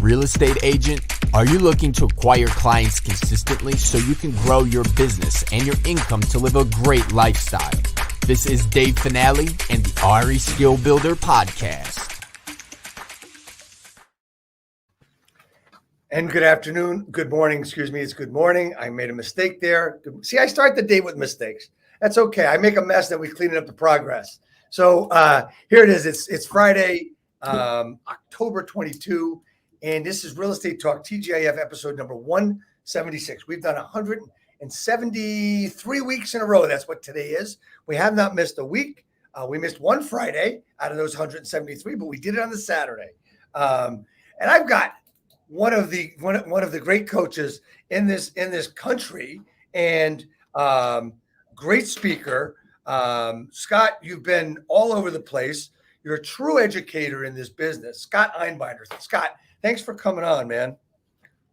real estate agent? Are you looking to acquire clients consistently so you can grow your business and your income to live a great lifestyle? This is Dave Finale and the RE Skill Builder Podcast. And good afternoon, good morning, it's good morning. I made a mistake there. See, I start the day with mistakes. That's okay. I make a mess, then we clean it up to progress. So here it is. It's Friday, October 22, and this is Real Estate Talk TGIF episode number 176. We've done 173 weeks in a row. That's what today is. We have not missed a week. We missed one Friday out of those 173, but we did it on the Saturday. And I've got one of the great coaches in this country and great speaker. Scott, you've been all over the place. You're a true educator in this business. Scott Einbinder. Scott, thanks for coming on, man.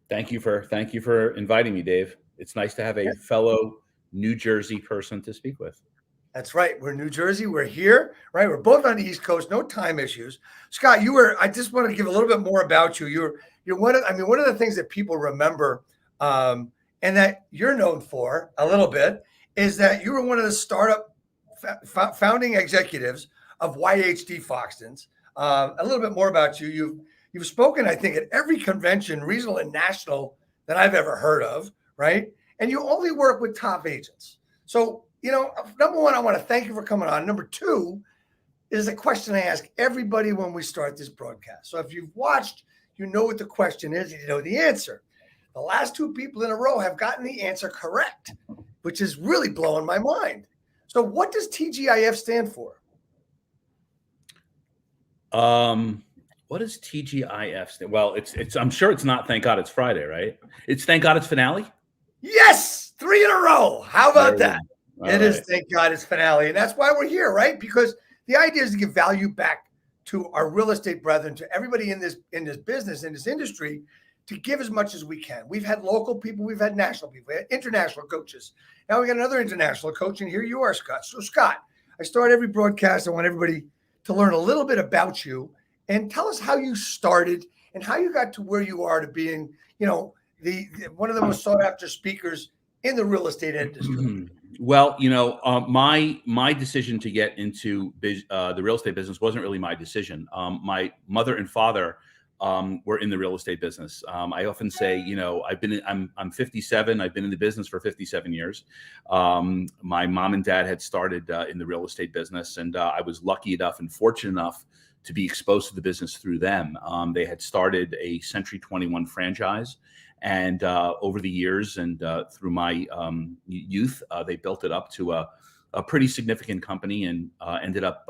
Thank you for inviting me, Dave. It's nice to have a fellow New Jersey person to speak with. That's right. We're in New Jersey. We're here, right? We're both on the East Coast. No time issues. Scott, I just want to give a little bit more about you. You're one of the things that people remember, and that you're known for a little bit, is that you were one of the startup founding executives of YHD Foxtons. A little bit more about you. You've spoken, I think, at every convention, regional and national, that I've ever heard of, right? And you only work with top agents. So, number one, I want to thank you for coming on. Number two is a question I ask everybody when we start this broadcast. So if you've watched, you know what the question is, you know the answer. The last two people in a row have gotten the answer correct, which is really blowing my mind. So what does TGIF stand for? What does TGIF stand? Well, it's I'm sure it's not Thank God It's Friday, right? It's Thank God It's Finale? Yes, 3 in a row. How about that? It is Thank God It's Finale. And that's why we're here, right? Because the idea is to give value back to our real estate brethren, to everybody in this business, in this industry, to give as much as we can. We've had local people, we've had national people, we had international coaches. Now we got another international coach, and here you are, Scott. So Scott, I start every broadcast. I want everybody to learn a little bit about you and tell us how you started and how you got to where you are to being, the one of the most sought after speakers in the real estate industry. Well, my decision to get into the real estate business wasn't really my decision. My mother and father were in the real estate business. I often say, I'm 57. I've been in the business for 57 years. My mom and dad had started in the real estate business, and I was lucky enough and fortunate enough to be exposed to the business through them. They had started a Century 21 franchise. And over the years and through my youth, they built it up to a pretty significant company, and I ended up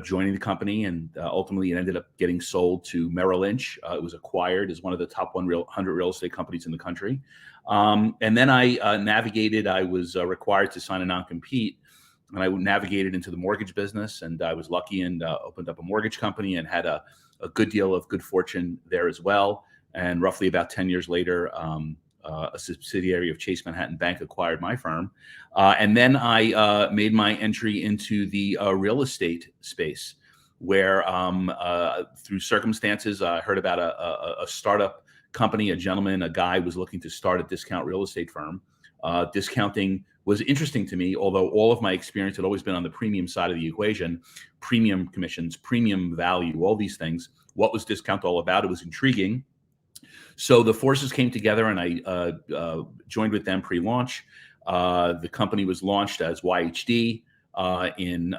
joining the company, and ultimately it ended up getting sold to Merrill Lynch. It was acquired as one of the top 100 real estate companies in the country. And then I was required to sign a non-compete, and I navigated into the mortgage business, and I was lucky and opened up a mortgage company and had a good deal of good fortune there as well. And roughly about 10 years later, a subsidiary of Chase Manhattan Bank acquired my firm. And then I made my entry into the real estate space, where through circumstances, I heard about a startup company. A guy was looking to start a discount real estate firm. Discounting was interesting to me, although all of my experience had always been on the premium side of the equation, premium commissions, premium value, all these things. What was discount all about? It was intriguing. So the forces came together, and I joined with them pre-launch. The company was launched as YHD in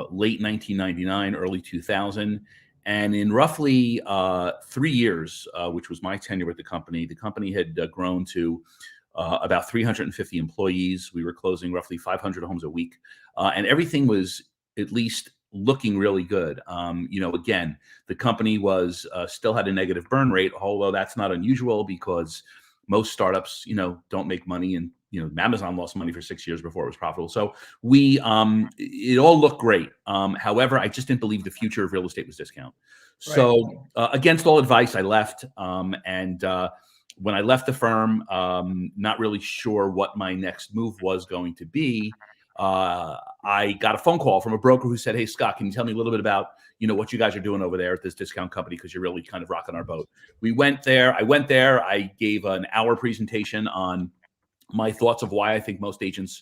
late 1999, early 2000. And in roughly 3 years, which was my tenure with the company had grown to about 350 employees. We were closing roughly 500 homes a week. And everything was at least looking really good. Again, the company was still had a negative burn rate, although that's not unusual because most startups, don't make money. And, Amazon lost money for 6 years before it was profitable. So it all looked great. However, I just didn't believe the future of real estate was discount. Right. So against all advice, I left. When I left the firm, not really sure what my next move was going to be, I got a phone call from a broker who said, "Hey, Scott, can you tell me a little bit about, what you guys are doing over there at this discount company? Because you're really kind of rocking our boat." We went there. I went there. I gave an hour presentation on my thoughts of why I think most agents,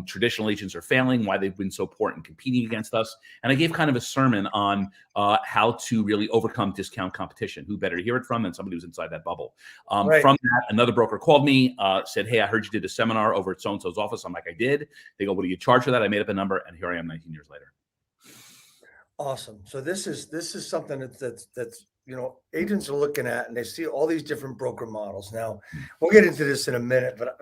traditional agents, are failing, why they've been so poor in competing against us. And I gave kind of a sermon on how to really overcome discount competition. Who better to hear it from than somebody who's inside that bubble? Right. From that, another broker called me, said, "Hey, I heard you did a seminar over at so-and-so's office." I'm like, "I did." They go, "What do you charge for that?" I made up a number, and here I am 19 years later. Awesome. So this is something that's agents are looking at, and they see all these different broker models. Now, we'll get into this in a minute, but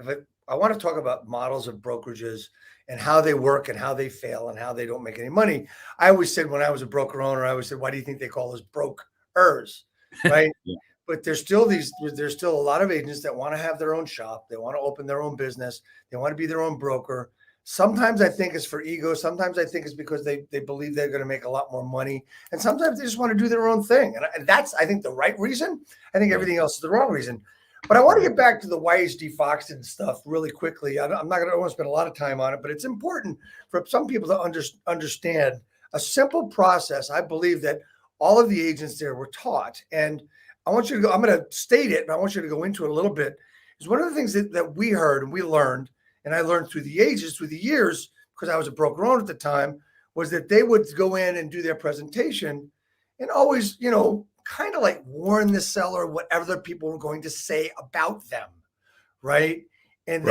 I want to talk about models of brokerages and how they work and how they fail and how they don't make any money. I always said when I was a broker owner, I always said, "Why do you think they call us brokers?" Right? Yeah. But there's still a lot of agents that want to have their own shop. They want to open their own business. They want to be their own broker. Sometimes I think it's for ego. Sometimes I think it's because they believe they're going to make a lot more money. And sometimes they just want to do their own thing. And that's, I think, the right reason. I think everything else is the wrong reason. But I want to get back to the YHD Foxtons stuff really quickly. I don't want to spend a lot of time on it, but it's important for some people to understand a simple process. I believe that all of the agents there were taught. And I want you to go, I'm going to state it, and I want you to go into it a little bit. Is one of the things that we heard and we learned, and I learned through the years, because I was a broker owner at the time, was that they would go in and do their presentation and always, kind of like warn the seller what other people were going to say about them, right? And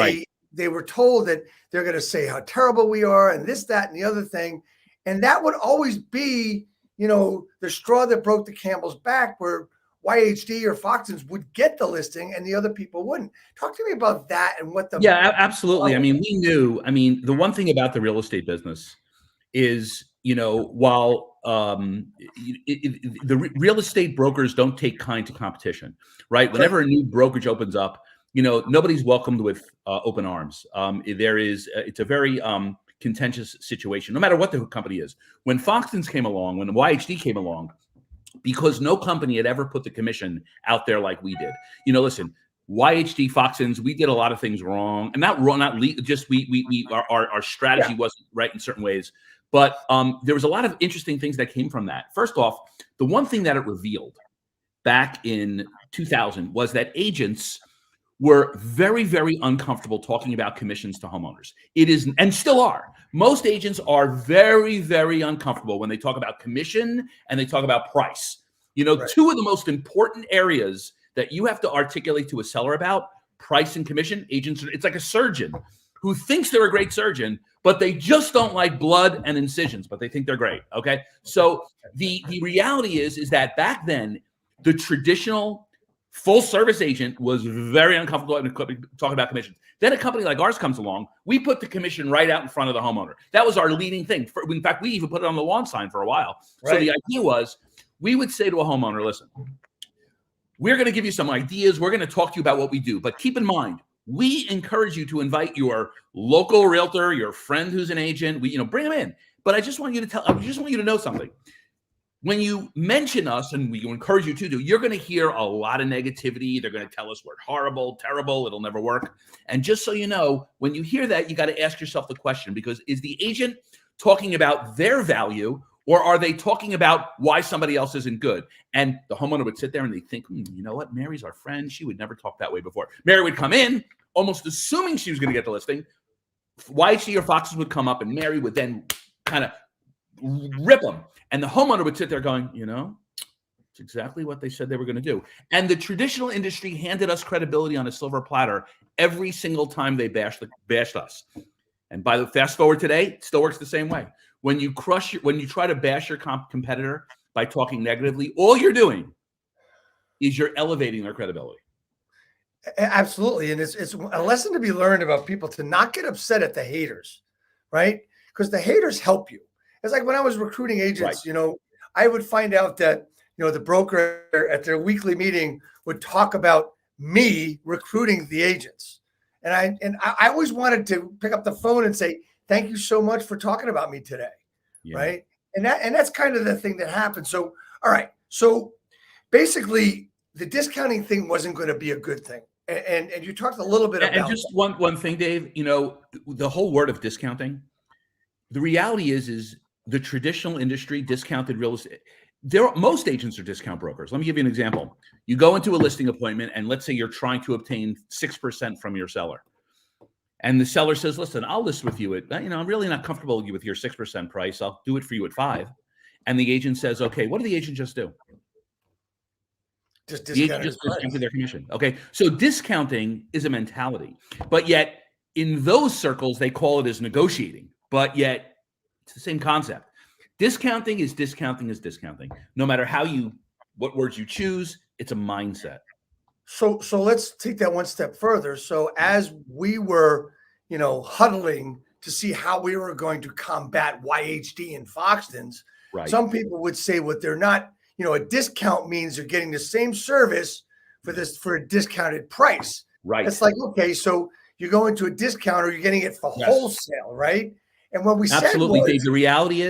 they were told that they're going to say how terrible we are and this, that, and the other thing. And that would always be, the straw that broke the camel's back, where YHD or Foxtons would get the listing and the other people wouldn't. Talk to me about that and what the— Yeah, absolutely. I mean, the one thing about the real estate business is, while the real estate brokers don't take kind to competition, right? Whenever a new brokerage opens up, nobody's welcomed with open arms. It's a very contentious situation, no matter what the company is. When Foxtons came along, when YHD came along, because no company had ever put the commission out there like we did. Listen, YHD Foxtons, we did a lot of things wrong, and not wrong, just our strategy wasn't right in certain ways. But there was a lot of interesting things that came from that. First off, the one thing that it revealed back in 2000 was that agents were very, very uncomfortable talking about commissions to homeowners. It is, and still are. Most agents are very, very uncomfortable when they talk about commission and they talk about price. Two of the most important areas that you have to articulate to a seller about: price and commission. Agents, it's like a surgeon who thinks they're a great surgeon, but they just don't like blood and incisions, but they think they're great. Okay. So the reality is that back then, the traditional full service agent was very uncomfortable talking about commissions. Then a company like ours comes along. We put the commission right out in front of the homeowner. That was our leading thing. In fact, we even put it on the lawn sign for a while. Right. So the idea was, we would say to a homeowner, "Listen, we're going to give you some ideas. We're going to talk to you about what we do. But keep in mind, we encourage you to invite your local realtor, your friend who's an agent. Bring them in. But I just want you to know something. When you mention us, and we encourage you to do, you're going to hear a lot of negativity. They're going to tell us we're horrible, terrible, it'll never work. And just so you know, when you hear that, you got to ask yourself the question, because is the agent talking about their value, or are they talking about why somebody else isn't good?" And the homeowner would sit there and they think, "You know what? Mary's our friend. She would never talk that way before." Mary would come in, almost assuming she was going to get the listing. YHD or Foxes would come up, and Mary would then kind of rip them. And the homeowner would sit there going, it's exactly what they said they were going to do. And the traditional industry handed us credibility on a silver platter every single time they bashed us. And by the fast forward today, it still works the same way. When you try to bash your competitor by talking negatively, all you're doing is you're elevating their credibility. Absolutely. And it's a lesson to be learned about people to not get upset at the haters, right? Because the haters help you. It's like when I was recruiting agents, right. I would find out that, the broker at their weekly meeting would talk about me recruiting the agents. And I always wanted to pick up the phone and say, "Thank you so much for talking about me today." Yeah. Right. And that's kind of the thing that happened. So, all right. So basically the discounting thing wasn't going to be a good thing. And you talked a little bit about— And just one thing, Dave, the whole word of discounting, the reality is the traditional industry, discounted real estate. Most agents are discount brokers. Let me give you an example. You go into a listing appointment, and let's say you're trying to obtain 6% from your seller. And the seller says, listen, I'll list with you at, I'm really not comfortable with your 6% price. I'll do it for you at 5%. And the agent says, okay, what did the agent just do? Just the agent just discounted their commission. Okay. So discounting is a mentality, but yet in those circles, they call it as negotiating, but yet it's the same concept. Discounting is discounting is discounting. No matter what words you choose, it's a mindset. So let's take that one step further. So as we were, huddling to see how we were going to combat YHD and Foxtons, right. Some people would say what they're not, a discount means they're getting the same service for a discounted price. Right. It's like, okay, so you go into a discount or you're getting it for wholesale, right? And what we absolutely, said was, Dave, the reality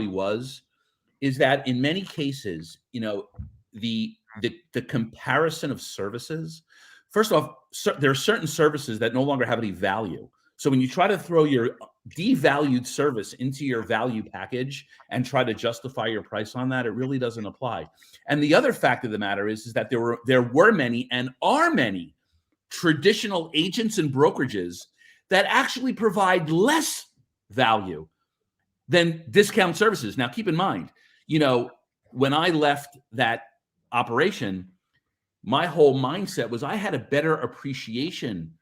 was is that in many cases, the comparison of services, first off, there are certain services that no longer have any value. So when you try to throw your devalued service into your value package and try to justify your price on that, it really doesn't apply. And the other fact of the matter is that there were many and are many traditional agents and brokerages that actually provide less value than discount services. Now, keep in mind, when I left that operation, my whole mindset was I had a better appreciation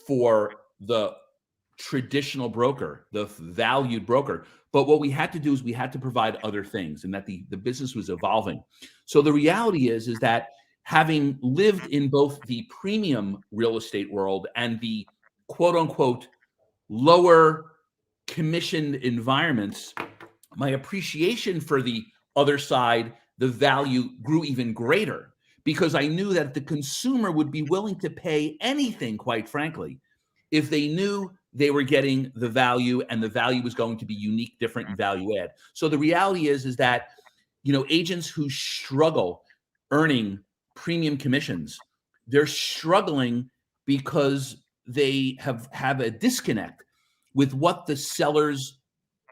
for the traditional broker, the valued broker. But what we had to do is we had to provide other things, and that the business was evolving. So the reality is that having lived in both the premium real estate world and the quote unquote lower commissioned environments, my appreciation for the other side, the value, grew even greater, because I knew that the consumer would be willing to pay anything, quite frankly, if they knew they were getting the value, and the value was going to be unique, different, and value add. So the reality is that, agents who struggle earning premium commissions, they're struggling because they have a disconnect with what the sellers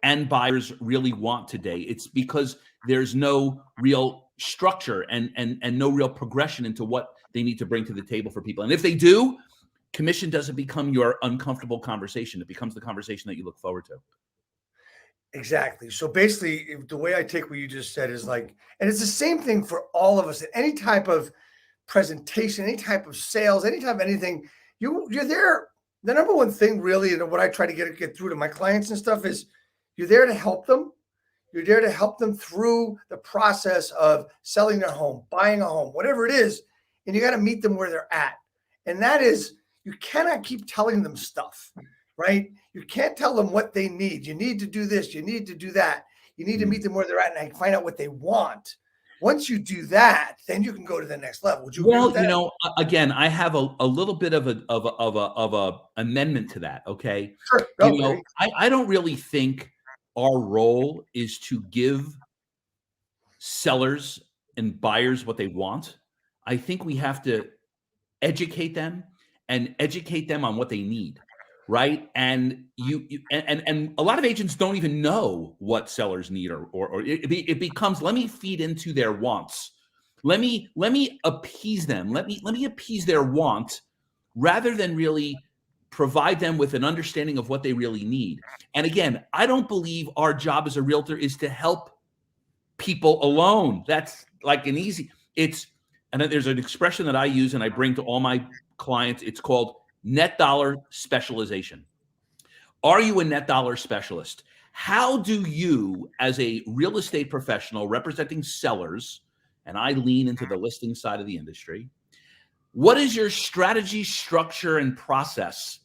and buyers really want today. It's because there's no real structure and no real progression into what they need to bring to the table for people. And if they do, commission doesn't become your uncomfortable conversation. It becomes the conversation that you look forward to. Exactly. So basically, the way I take what you just said is like, and it's the same thing for all of us. Any type of presentation, any type of sales, any type of anything, you're there. The number one thing really, and what I try to get through to my clients and stuff is, you're there to help them. You're there to help them through the process of selling their home, buying a home, whatever it is. And you got to meet them where they're at. And that is, you cannot keep telling them stuff, right? You can't tell them what they need. You need to do this. You need to do that. You need to meet them where they're at and find out what they want. Once you do that, then you can go to the next level. Would you agree with that? Again, I have a little bit of a amendment to that. Okay. Sure. I don't really think our role is to give sellers and buyers what they want. I think we have to educate them and educate them on what they need, right? And and a lot of agents don't even know what sellers need, or it becomes, let me feed into their wants. Let me appease them. Let me appease their want, rather than really provide them with an understanding of what they really need. And again, I don't believe our job as a realtor is to help people alone. That's like an easy, and there's an expression that I use and I bring to all my clients. It's called net dollar specialization. Are you a net dollar specialist? How do you, as a real estate professional representing sellers, and I lean into the listing side of the industry, what is your strategy, structure, and process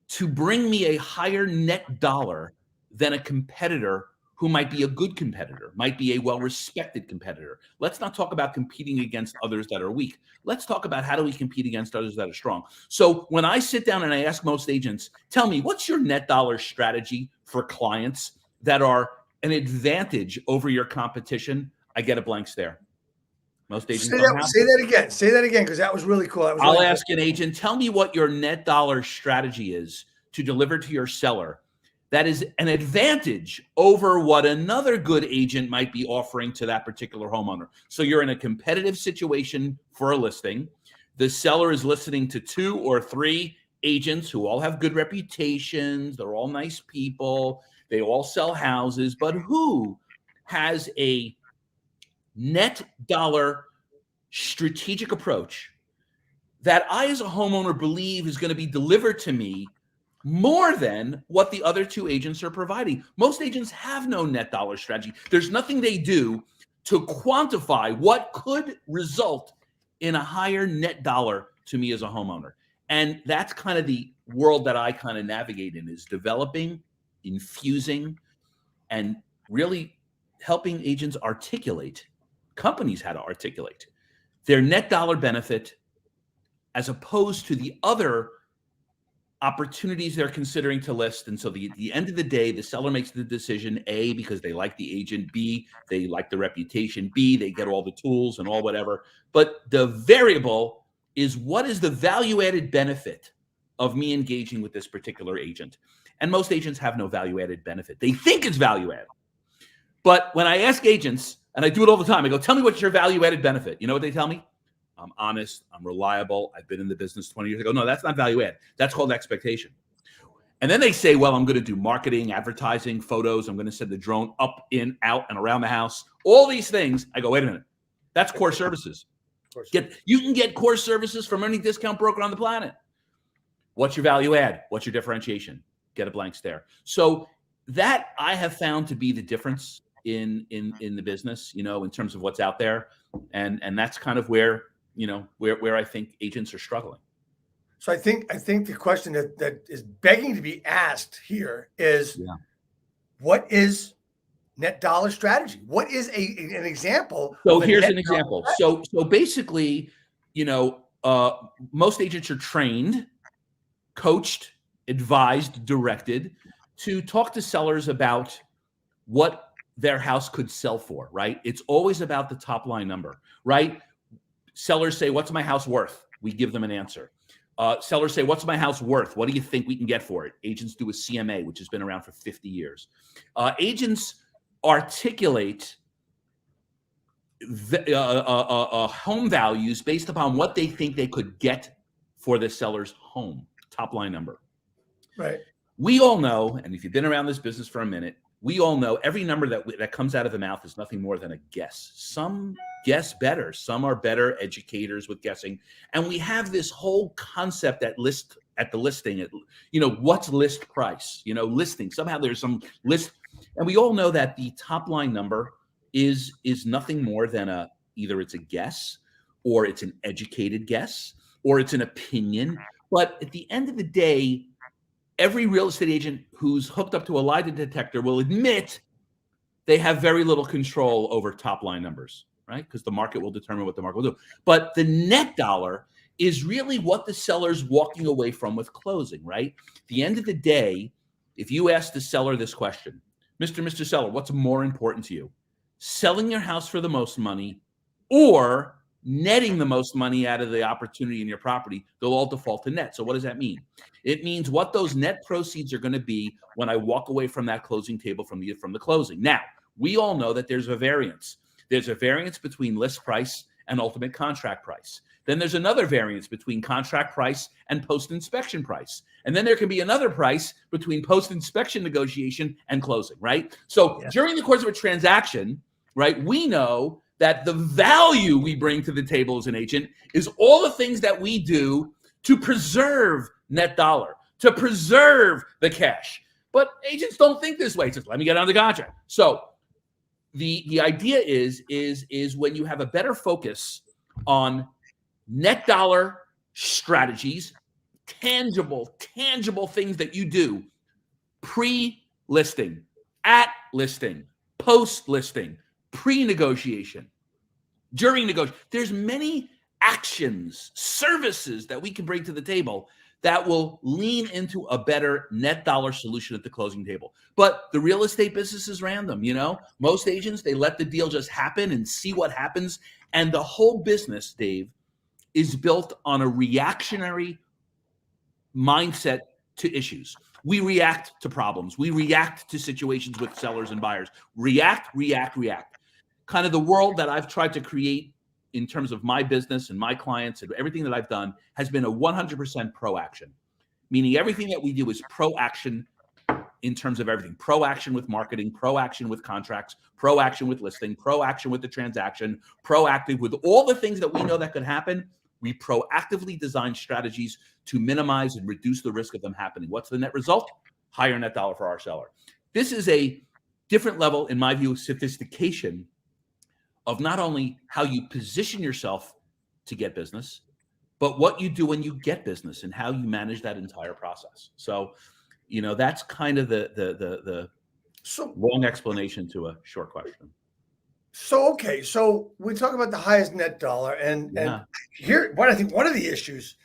to bring me a higher net dollar than a competitor who might be a good competitor, might be a well-respected competitor? Let's not talk about competing against others that are weak. Let's talk about how do we compete against others that are strong. So when I sit down and I ask most agents, tell me, what's your net dollar strategy for clients that are an advantage over your competition? I get a blank stare. Most agents Say don't that, have. say that again. Say that again, because that was really cool. That was I'll really ask cool. an agent, tell me what your net dollar strategy is to deliver to your seller that is an advantage over what another good agent might be offering to that particular homeowner. So you're in a competitive situation for a listing. The seller is listening to 2 or 3 agents who all have good reputations. They're all nice people. They all sell houses, but who has a net dollar strategic approach that I, as a homeowner, believe is going to be delivered to me more than what the other 2 agents are providing. Most agents have no net dollar strategy. There's nothing they do to quantify what could result in a higher net dollar to me as a homeowner. And that's kind of the world that I kind of navigate in, is developing, infusing, and really helping agents articulate, companies how to articulate their net dollar benefit as opposed to the other opportunities they're considering to list. And so at the end of the day, the seller makes the decision, A, because they like the agent, B, they like the reputation, B, they get all the tools and all whatever. But the variable is, what is the value added benefit of me engaging with this particular agent? And most agents have no value added benefit. They think it's value added. But when I ask agents, and I do it all the time, I go, tell me what's your value added benefit. You know what they tell me? I'm honest, I'm reliable, I've been in the business 20 years. I go, no, that's not value add. That's called expectation. And then they say, well, I'm going to do marketing, advertising, photos. I'm going to send the drone up, in, out, and around the house. All these things. I go, wait a minute. That's core services. You can get core services from any discount broker on the planet. What's your value add? What's your differentiation? Get a blank stare. So that I have found to be the difference in the business, you know, in terms of what's out there. And that's kind of where, you know, where I think agents are struggling. So I think the question that is begging to be asked here is, what is net dollar strategy? What is an example? So here's an example. So basically, you know, most agents are trained, coached, advised, directed to talk to sellers about what their house could sell for, right? It's always about the top line number, right? Sellers say, what's my house worth? We give them an answer. Sellers say, what's my house worth? What do you think we can get for it? Agents do a CMA, which has been around for 50 years. Agents articulate home values based upon what they think they could get for the seller's home, top line number. Right. We all know, and if you've been around this business for a minute, we all know every number that comes out of the mouth is nothing more than a guess. Some guess better. Some are better educators with guessing. And we have this whole concept at the listing, you know, what's list price, you know, listing. Somehow there's some list. And we all know that the top line number is nothing more than either it's a guess, or it's an educated guess, or it's an opinion. But at the end of the day, every real estate agent who's hooked up to a lie detector will admit they have very little control over top line numbers, right? Because the market will determine what the market will do. But the net dollar is really what the seller's walking away from with closing, right? At the end of the day, if you ask the seller this question, Mr. Seller, what's more important to you? Selling your house for the most money or netting the most money out of the opportunity in your property? They'll all default to net. So what does that mean? It means what those net proceeds are going to be when I walk away from that closing table from the closing. Now, we all know that there's a variance. There's a variance between list price and ultimate contract price. Then there's another variance between contract price and post-inspection price. And then there can be another price between post-inspection negotiation and closing, right? So during the course of a transaction, right, we know that the value we bring to the table as an agent is all the things that we do to preserve net dollar, to preserve the cash. But agents don't think this way. It's just, let me get on the contract. So the idea is when you have a better focus on net dollar strategies, tangible things that you do pre-listing, at listing, post-listing, pre-negotiation, during negotiation. There's many actions, services that we can bring to the table that will lean into a better net dollar solution at the closing table. But the real estate business is random, you know? Most agents, they let the deal just happen and see what happens. And the whole business, Dave, is built on a reactionary mindset to issues. We react to problems. We react to situations with sellers and buyers. React, react, react. Kind of the world that I've tried to create in terms of my business and my clients and everything that I've done has been a 100% pro-action, meaning everything that we do is pro-action in terms of everything. Pro-action with marketing, pro-action with contracts, pro-action with listing, pro-action with the transaction, proactive with all the things that we know that could happen. We proactively design strategies to minimize and reduce the risk of them happening. What's the net result? Higher net dollar for our seller. This is a different level, in my view, of sophistication of not only how you position yourself to get business, but what you do when you get business and how you manage that entire process. So, you know, that's kind of the long explanation to a short question. So, okay. So we talk about the highest net dollar and here, I think one of the issues,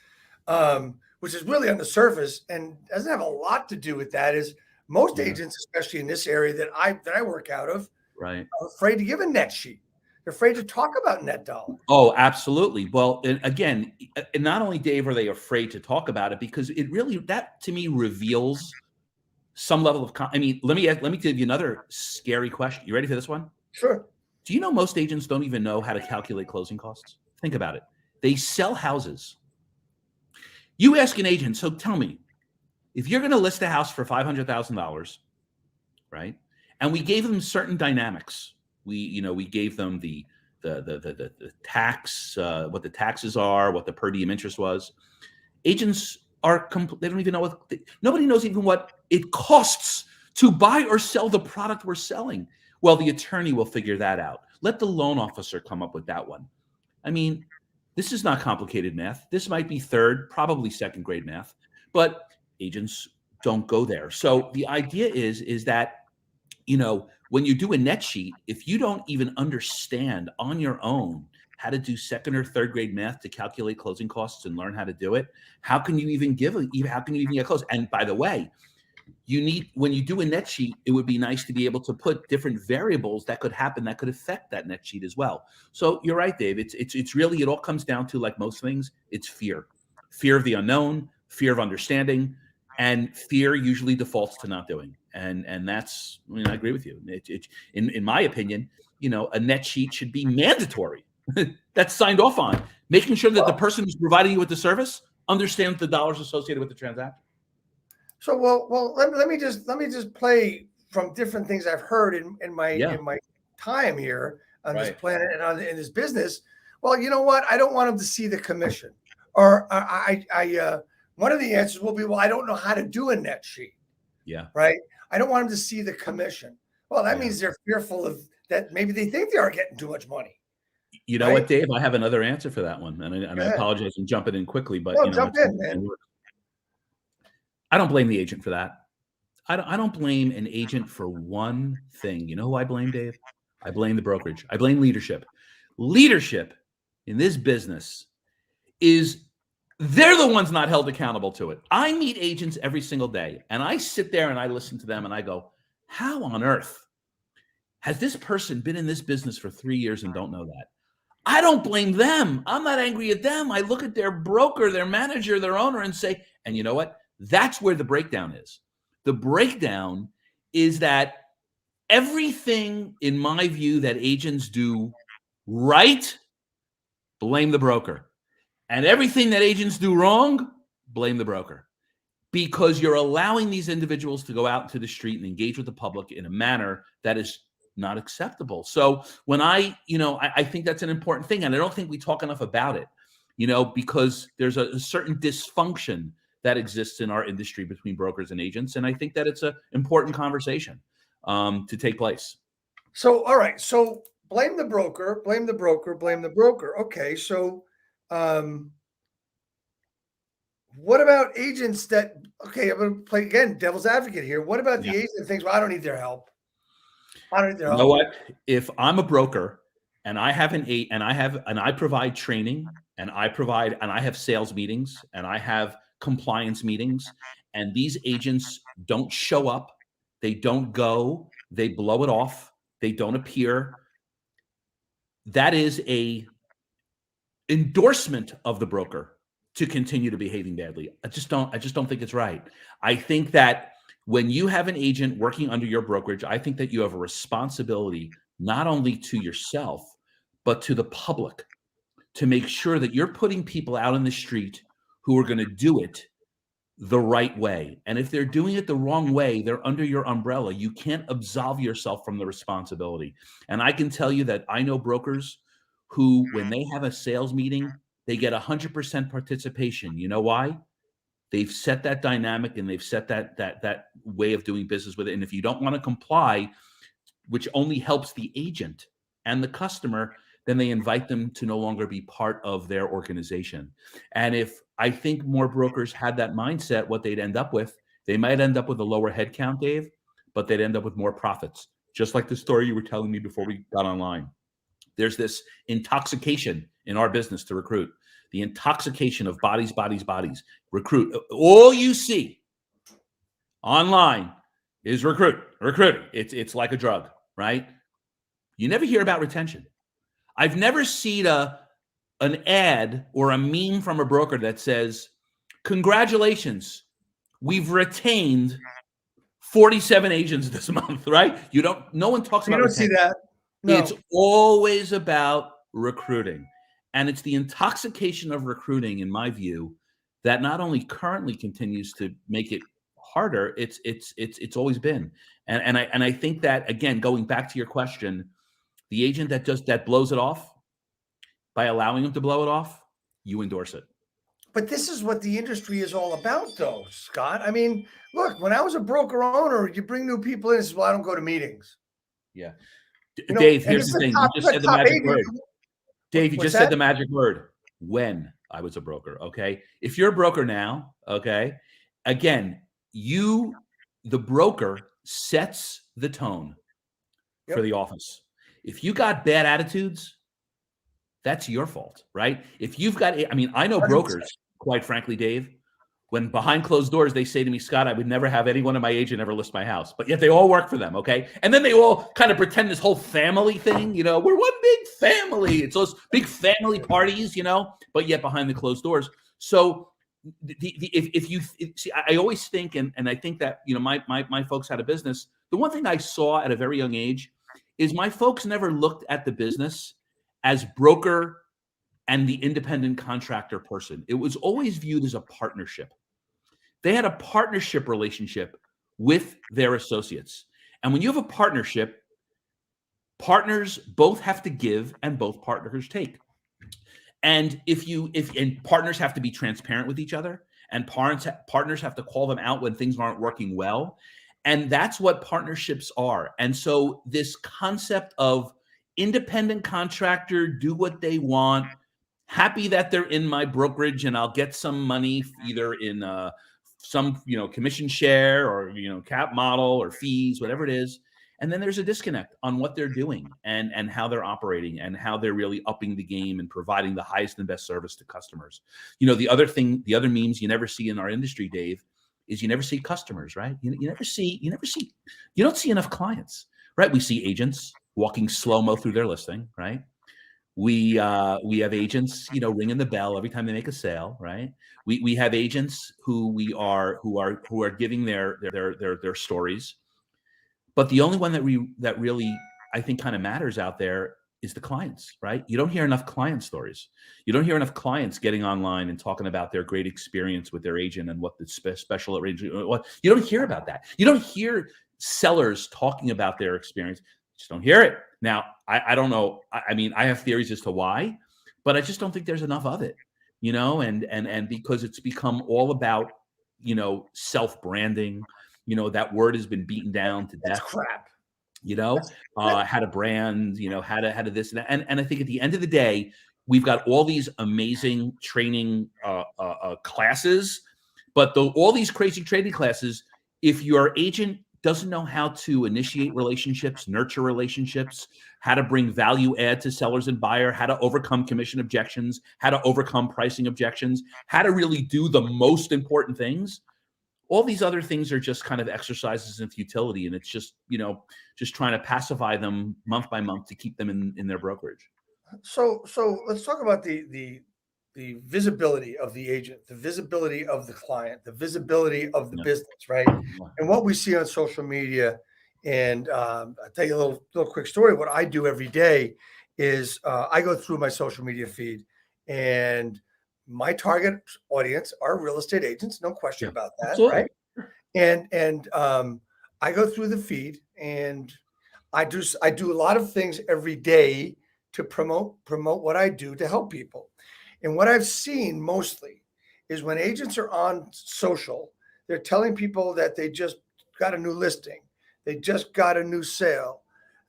which is really on the surface and doesn't have a lot to do with that, is most agents, especially in this area that I work out of, right, are afraid to give a net sheet. They're afraid to talk about net dollar. Oh, absolutely. Well, and again, and not only, Dave, are they afraid to talk about it, because it really, that to me reveals some level of, I mean, let me give you another scary question. You ready for this one? Sure. Do you know most agents don't even know how to calculate closing costs? Think about it. They sell houses. You ask an agent, so tell me, if you're going to list a house for $500,000, right? And we gave them certain dynamics. We gave them the tax, what the taxes are, what the per diem interest was. Agents they don't even know nobody knows even what it costs to buy or sell the product we're selling. Well, the attorney will figure that out. Let the loan officer come up with that one. I mean, this is not complicated math. This might be third, probably second grade math, but agents don't go there. So the idea is that, you know, when you do a net sheet, if you don't even understand on your own how to do second or third grade math to calculate closing costs and learn how to do it, how can you even get close? And by the way, when you do a net sheet, it would be nice to be able to put different variables that could happen that could affect that net sheet as well. So you're right, Dave. It's really, it all comes down to, like most things, it's fear of the unknown, fear of understanding, and fear usually defaults to not doing. And that's, I mean, I agree with you. In my opinion, you know, a net sheet should be mandatory. That's signed off on, making sure that the person who's providing you with the service understands the dollars associated with the transaction. So, well, let me just play from different things I've heard in my time here on this planet and in this business. Well, you know what? I don't want them to see the commission, or one of the answers will be, well, I don't know how to do a net sheet. Yeah. Right. I don't want them to see the commission. Well, that means they're fearful of that. Maybe they think they are getting too much money. You know what, Dave? I have another answer for that one, and I apologize for jumping in quickly, but jump in, man. I don't blame the agent for that. I don't blame an agent for one thing. You know who I blame, Dave? I blame the brokerage. I blame leadership. Leadership in this business they're the ones not held accountable to it. I meet agents every single day, and I sit there and I listen to them and I go, how on earth has this person been in this business for 3 years and don't know that? I don't blame them. I'm not angry at them. I look at their broker, their manager, their owner, and say, and you know what? That's where the breakdown is. The breakdown is that everything, in my view, that agents do right, blame the broker. And everything that agents do wrong, blame the broker. Because you're allowing these individuals to go out into the street and engage with the public in a manner that is not acceptable. So when I think that's an important thing. And I don't think we talk enough about it, because there's a certain dysfunction that exists in our industry between brokers and agents. And I think that it's an important conversation to take place. So, all right. So blame the broker, blame the broker, blame the broker. Okay. So what about agents that, okay, I'm going to play again, devil's advocate here. What about the agent that thinks, well, I don't need their help. I don't need their help. You know what? If I'm a broker and I have I provide training and I have sales meetings and I have compliance meetings, and these agents don't show up, they don't go, they blow it off, they don't appear, that is a endorsement of the broker to continue to behaving badly. I just don't think it's right. I think that when you have an agent working under your brokerage, I think that you have a responsibility not only to yourself, but to the public to make sure that you're putting people out in the street who are going to do it the right way. And if they're doing it the wrong way, they're under your umbrella. You can't absolve yourself from the responsibility. And I can tell you that I know brokers who, when they have a sales meeting, they get 100% participation. You know why? They've set that dynamic and they've set that way of doing business with it. And if you don't want to comply, which only helps the agent and the customer, then they invite them to no longer be part of their organization. And if I think more brokers had that mindset, what they'd end up with, they might end up with a lower headcount, Dave, but they'd end up with more profits. Just like the story you were telling me before we got online. There's this intoxication in our business to recruit. The intoxication of bodies, recruit. All you see online is recruiting. It's like a drug, right? You never hear about retention. I've never seen an ad or a meme from a broker that says, "Congratulations, we've retained 47 agents this month," right? No one talks about retention. You don't see that. No. It's always about recruiting. And it's the intoxication of recruiting, in my view, that not only currently continues to make it harder, it's always been. And I think that, again, going back to your question, the agent that blows it off, by allowing them to blow it off, you endorse it. But this is what the industry is all about, though, Scott. I mean, look, when I was a broker owner, you bring new people in and say, "Well, I don't go to meetings." Yeah. Dave, here's the thing. You just said the magic word. Dave, you just said the magic word. When I was a broker, okay? If you're a broker now, okay, again, the broker sets the tone for the office. If you got bad attitudes, that's your fault, right? If you've got, I know brokers, quite frankly, Dave, when behind closed doors, they say to me, "Scott, I would never have any one of my agent ever list my house," but yet they all work for them, okay? And then they all kind of pretend this whole family thing, we're one big family. It's those big family parties, but yet behind the closed doors. So if you see, I always think, and I think that, my folks had a business. The one thing I saw at a very young age is my folks never looked at the business as broker and the independent contractor person. It was always viewed as a partnership. They had a partnership relationship with their associates. And when you have a partnership, partners both have to give and both partners take. And and partners have to be transparent with each other, and partners have to call them out when things aren't working well. And that's what partnerships are. And so this concept of independent contractor, do what they want, happy that they're in my brokerage and I'll get some money either in some commission share or cap model or fees, whatever it is. And then there's a disconnect on what they're doing and how they're operating and how they're really upping the game and providing the highest and best service to customers. The other memes you never see in our industry, Dave, is you never see customers, right? You don't see enough clients, right? We see agents walking slow-mo through their listing, right? We have agents, ringing the bell every time they make a sale, right? We have agents who are giving their stories, but the only one that really I think kind of matters out there is the clients, right? You don't hear enough client stories. You don't hear enough clients getting online and talking about their great experience with their agent and what the special arrangement. What you don't hear about that. You don't hear sellers talking about their experience. Just don't hear it. Now, I don't know. I have theories as to why, but I just don't think there's enough of it, and because it's become all about, self-branding, that word has been beaten down to death. That's crap. How to brand, how to this and that. And I think at the end of the day, we've got all these amazing training classes, but all these crazy training classes, if your agent doesn't know how to initiate relationships, nurture relationships, how to bring value add to sellers and buyer, how to overcome commission objections, how to overcome pricing objections, how to really do the most important things, all these other things are just kind of exercises in futility. And it's just, just trying to pacify them month by month to keep them in their brokerage. So let's talk about the visibility of the agent, the visibility of the client, the visibility of the Yeah. business, right? And what we see on social media. And I'll tell you a little quick story. What I do every day is I go through my social media feed, and my target audience are real estate agents, no question Yeah. about that, Absolutely. right? And I go through the feed, and I do a lot of things every day to promote what I do to help people. And what I've seen mostly is when agents are on social, they're telling people that they just got a new listing, they just got a new sale.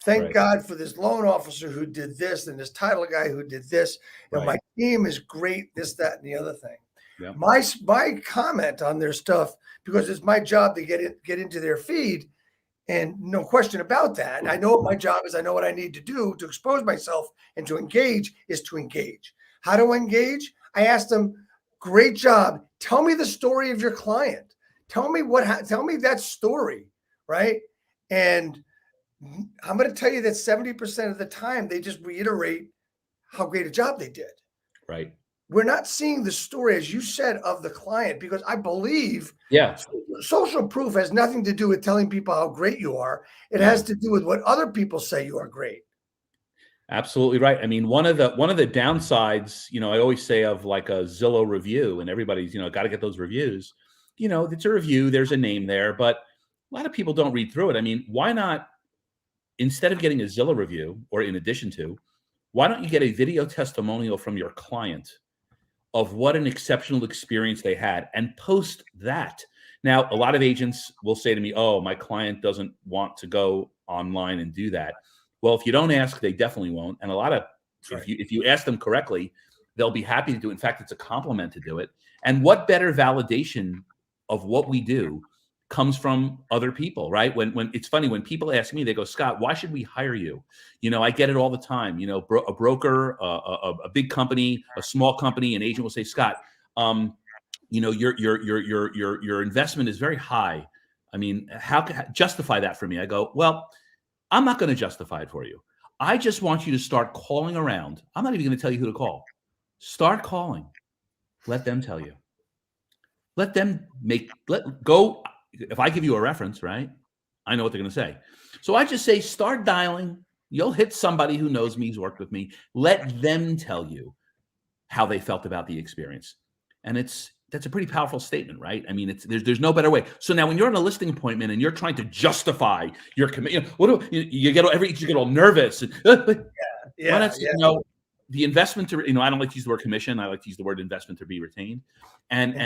Thank Right. God for this loan officer who did this and this title guy who did this. And Right. my team is great, this, that, and the other thing. Yeah. My comment on their stuff, because it's my job to get into their feed, and no question about that. I know what my job is. I know what I need to do to expose myself and to engage is to engage. How do I engage? I asked them, great job. Tell me the story of your client. Tell me tell me that story, right? And I'm going to tell you that 70% of the time they just reiterate how great a job they did. Right. We're not seeing the story, as you said, of the client, because I believe Yeah. social proof has nothing to do with telling people how great you are. It has to do with what other people say you are great. Absolutely right. I mean, one of the downsides, I always say of like a Zillow review, and everybody's, got to get those reviews. It's a review, there's a name there, but a lot of people don't read through it. I mean, why not, instead of getting a Zillow review, or in addition to, why don't you get a video testimonial from your client of what an exceptional experience they had and post that? Now, a lot of agents will say to me, "Oh, my client doesn't want to go online and do that." Well, if you don't ask, they definitely won't. And a lot of, if you ask them correctly, they'll be happy to do it. In fact, it's a compliment to do it. And what better validation of what we do comes from other people, right? When it's funny, when people ask me, they go, "Scott, why should we hire you?" I get it all the time. A broker, a big company, a small company, an agent will say, "Scott, your investment is very high. I mean, how can justify that for me?" I go, "Well, I'm not going to justify it for you. I just want you to start calling around. I'm not even going to tell you who to call. Start calling. Let them tell you. Let them go. If I give you a reference, right? I know what they're going to say. So I just say, start dialing. You'll hit somebody who knows me, who's worked with me. Let them tell you how they felt about the experience. And that's a pretty powerful statement, right? I mean, there's no better way. So now when you're in a listing appointment and you're trying to justify your commitment, you get all nervous. Why not say, the investment to, I don't like to use the word commission. I like to use the word investment to be retained. And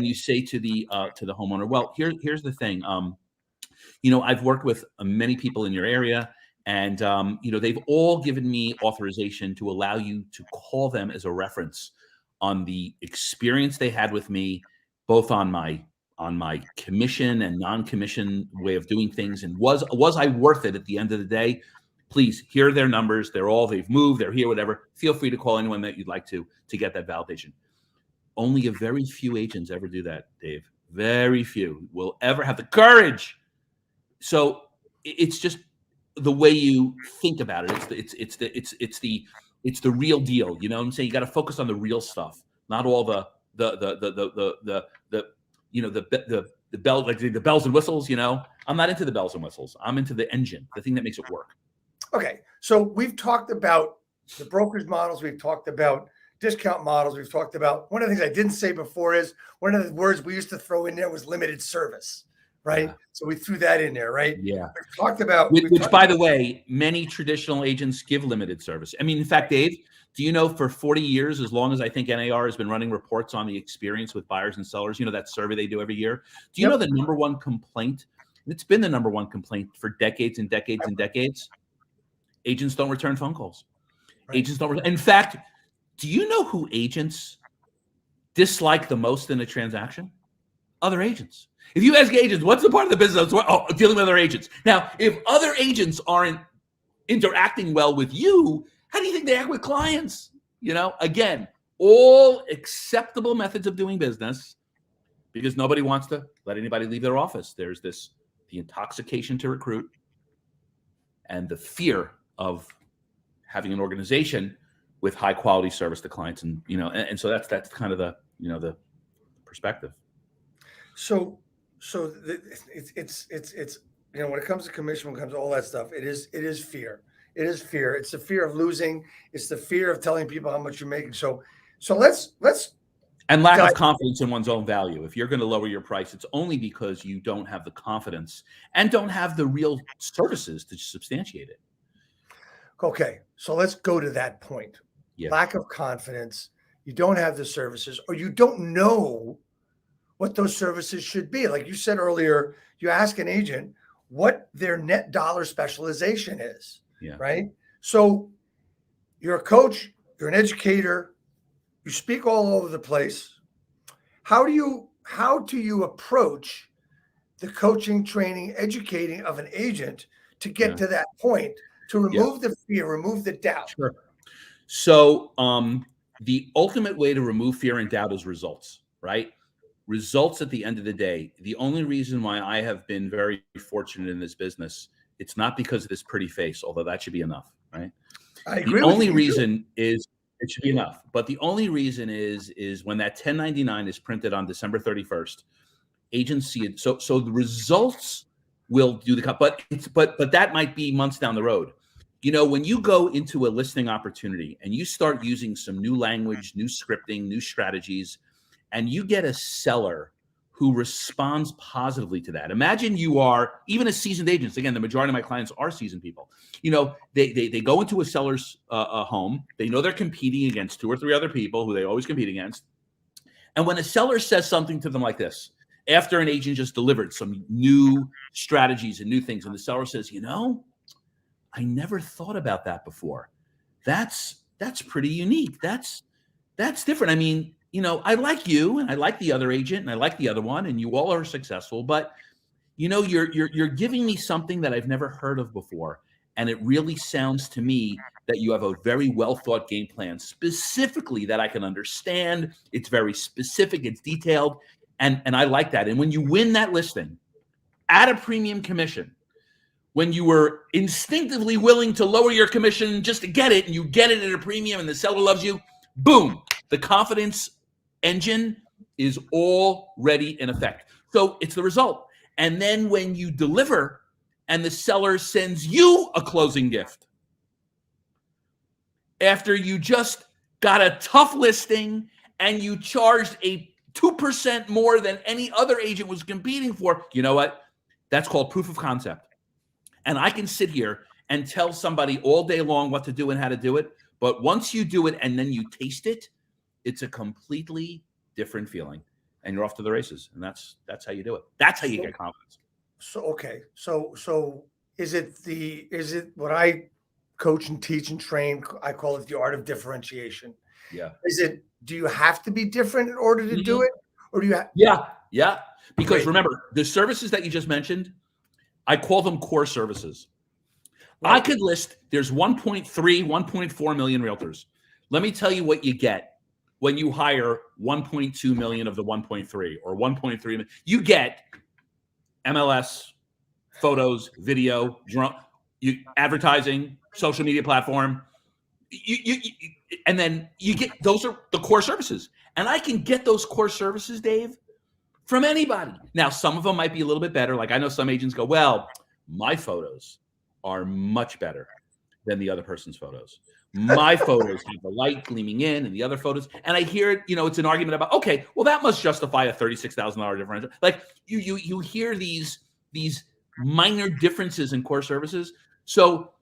you say to the homeowner, well, here's the thing. I've worked with many people in your area, and they've all given me authorization to allow you to call them as a reference on the experience they had with me, both on my commission and non-commission way of doing things, and was I worth it at the end of the day? Please, here are their numbers. They've moved, they're here, whatever. Feel free to call anyone that you'd like to get that validation. Only a very few agents ever do that, Dave. Very few will ever have the courage. So it's just the way you think about it. It's the real deal. You know what I'm saying? You got to focus on the real stuff, not all the bell, like the bells and whistles. I'm not into the bells and whistles. I'm into the engine, the thing that makes it work. Okay, so we've talked about the brokerage models. We've talked about discount models. We've talked about, one of the things I didn't say before is, one of the words we used to throw in there was limited service, right? Yeah. So we threw that in there, right? Yeah. We've talked about, which by the way, many traditional agents give limited service. I mean, in fact, Dave, do you know, for 40 years, as long as I think NAR has been running reports on the experience with buyers and sellers, that survey they do every year, do you know the number one complaint? It's been the number one complaint for decades and decades and decades. Agents don't return phone calls. Right. Agents don't. In fact, do you know who agents dislike the most in a transaction? Other agents. If you ask agents, what's the part of the business? Dealing with other agents. Now, if other agents aren't interacting well with you, how do you think they act with clients? Again, all acceptable methods of doing business, because nobody wants to let anybody leave their office. There's the intoxication to recruit and the fear of having an organization with high quality service to clients, and and so that's kind of the the perspective. So it's when it comes to commission, when it comes to all that stuff, it is fear. It is fear. It's the fear of losing. It's the fear of telling people how much you're making. So let's and lack of confidence in one's own value. If you're going to lower your price, it's only because you don't have the confidence and don't have the real services to substantiate it. Okay, so let's go to that point. Yeah. Lack of confidence. You don't have the services, or you don't know what those services should be. Like you said earlier, you ask an agent what their net dollar specialization is. Yeah. Right. So you're a coach, you're an educator, you speak all over the place. How do you approach the coaching, training, educating of an agent to get to that point, to remove the fear, remove the doubt? Sure. So the ultimate way to remove fear and doubt is results, right? Results at the end of the day. The only reason why I have been very fortunate in this business, it's not because of this pretty face, although that should be enough, right? I agree. The only reason is it should be enough. But the only reason is when that 1099 is printed on December 31st, agents see it. So the results will do the cut, but that might be months down the road. When you go into a listing opportunity and you start using some new language, new scripting, new strategies, and you get a seller who responds positively to that. Imagine you are even a seasoned agent. Again, the majority of my clients are seasoned people. They go into a seller's home. They know they're competing against 2 or 3 other people who they always compete against. And when a seller says something to them like this, after an agent just delivered some new strategies and new things, and the seller says, I never thought about that before. That's pretty unique. That's different. I mean, I like you and I like the other agent and I like the other one and you all are successful, but you're giving me something that I've never heard of before. And it really sounds to me that you have a very well thought game plan, specifically that I can understand. It's very specific, it's detailed, and I like that. And when you win that listing at a premium commission, when you were instinctively willing to lower your commission just to get it, and you get it at a premium and the seller loves you, boom, the confidence engine is already in effect. So it's the result. And then when you deliver and the seller sends you a closing gift, after you just got a tough listing and you charged a 2% more than any other agent was competing for, you know what? That's called proof of concept. And I can sit here and tell somebody all day long what to do and how to do it. But once you do it and then you taste it, it's a completely different feeling. And you're off to the races. And that's how you do it. That's how you get confidence. So, okay. So is it what I coach and teach and train? I call it the art of differentiation. Yeah. Do you have to be different in order to do it? Or do you have? Yeah. Because remember, the services that you just mentioned, I call them core services. Right. I could list, there's 1.3, 1.4 million realtors. Let me tell you what you get when you hire 1.2 million of the 1.3 or 1.3 million. You get MLS, photos, video, advertising, social media platform. And then you get, those are the core services. And I can get those core services, Dave, from anybody. Now, some of them might be a little bit better. Like I know some agents go, well, my photos are much better than the other person's photos. My photos have the light gleaming in and the other photos. And I hear it, it's an argument about, okay, well, that must justify a $36,000 differential. Like you hear these minor differences in core services. So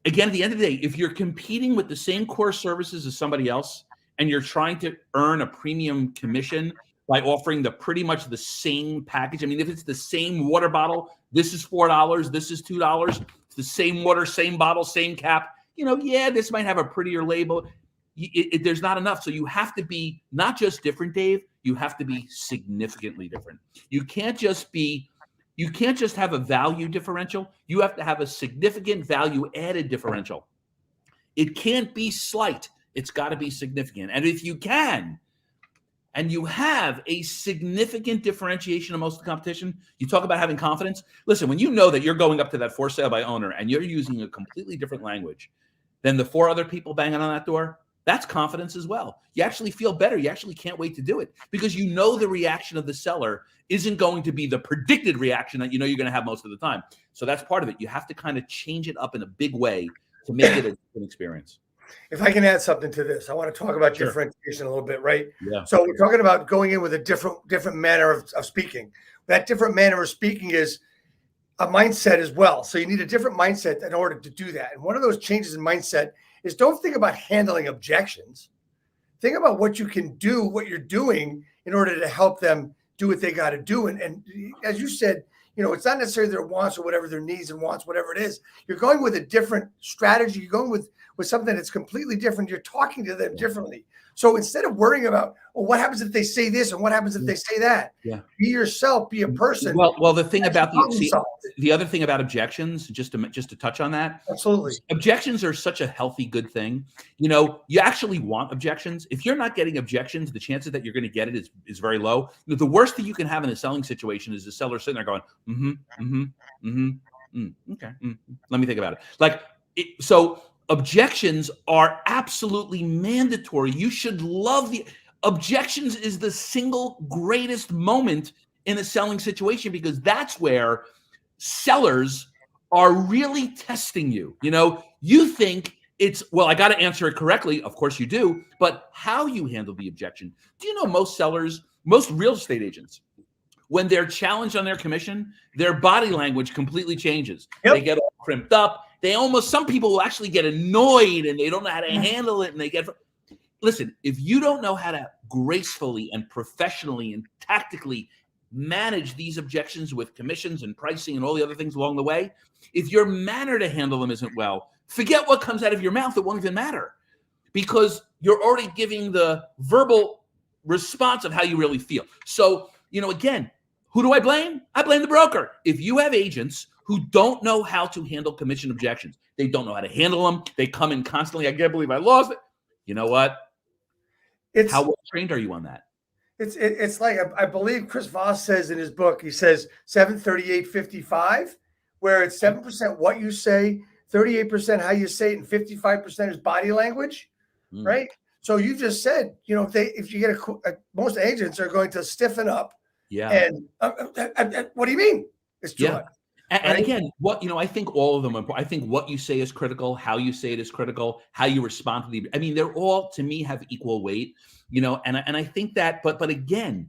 again, at the end of the day, if you're competing with the same core services as somebody else and you're trying to earn a premium commission by offering pretty much the same package. I mean, if it's the same water bottle, this is $4, this is $2. It's the same water, same bottle, same cap. This might have a prettier label. There's not enough. So you have to be not just different, Dave. You have to be significantly different. You can't just have a value differential. You have to have a significant value added differential. It can't be slight. It's got to be significant. And if you can, and you have a significant differentiation amongst the competition, you talk about having confidence. Listen, when you know that you're going up to that for sale by owner and you're using a completely different language, than the 4 other people banging on that door, that's confidence as well. You actually feel better. You actually can't wait to do it because you know the reaction of the seller isn't going to be the predicted reaction that you know you're going to have most of the time. So that's part of it. You have to kind of change it up in a big way to make it a good experience. If I can add something to this, I want to talk about Sure. differentiation a little bit, right? Yeah. So we're talking about going in with a different manner of speaking. That different manner of speaking is a mindset as well. So you need a different mindset in order to do that. And one of those changes in mindset is don't think about handling objections. Think about what you can do, what you're doing in order to help them do what they got to do. And as you said, it's not necessarily their wants or whatever, their needs and wants, whatever it is. You're going with a different strategy. You're going with something that's completely different. You're talking to them differently. So instead of worrying about, what happens if they say this and what happens if they say that? Yeah. Be yourself, be a person. Well, the thing about the other thing about objections, just to touch on that. Absolutely. Objections are such a healthy, good thing. You actually want objections. If you're not getting objections, the chances that you're going to get it is very low. The worst thing you can have in a selling situation is the seller sitting there going, okay, let me think about it. So objections are absolutely mandatory. You should love the objections is the single greatest moment in a selling situation because that's where sellers are really testing you. You think it's, I got to answer it correctly. Of course you do, but how you handle the objection. Do you know most sellers, most real estate agents, when they're challenged on their commission, their body language completely changes. Yep. They get all crimped up. Some people will actually get annoyed and they don't know how to handle it. And listen, if you don't know how to gracefully and professionally and tactically manage these objections with commissions and pricing and all the other things along the way, if your manner to handle them isn't well, forget what comes out of your mouth. It won't even matter because you're already giving the verbal response of how you really feel. So, again, who do I blame? I blame the broker. If you have agents who don't know how to handle commission objections, they don't know how to handle them. They come in constantly. I can't believe I lost it. You know what? How well trained are you on that? It's like, I believe Chris Voss says in his book, he says 738-55, where it's 7% what you say, 38% how you say it, and 55% is body language, right? So you just said, if you get most agents are going to stiffen up. Yeah. And what do you mean? It's too much. And again, I think all of them are important. I think what you say is critical. How you say it is critical. How you respond to they're all, to me, have equal weight, and I think that, but again,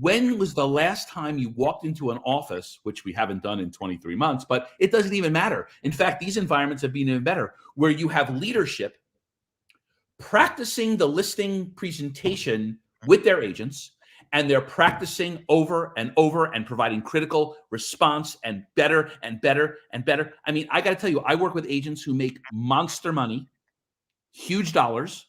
when was the last time you walked into an office, which we haven't done in 23 months, but it doesn't even matter. In fact, these environments have been even better where you have leadership practicing the listing presentation with their agents, and they're practicing over and over and providing critical response and better and better and better. I got to tell you, I work with agents who make monster money, huge dollars.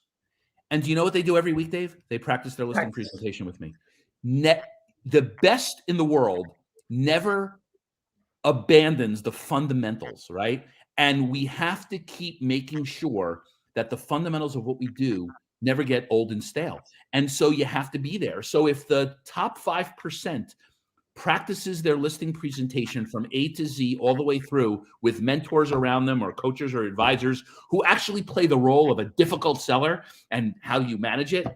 And do you know what they do every week, Dave? They practice their listing presentation with me. The best in the world never abandons the fundamentals, right? And we have to keep making sure that the fundamentals of what we do never get old and stale. And so you have to be there. So if the top 5% practices their listing presentation from A to Z all the way through with mentors around them or coaches or advisors who actually play the role of a difficult seller and how you manage it,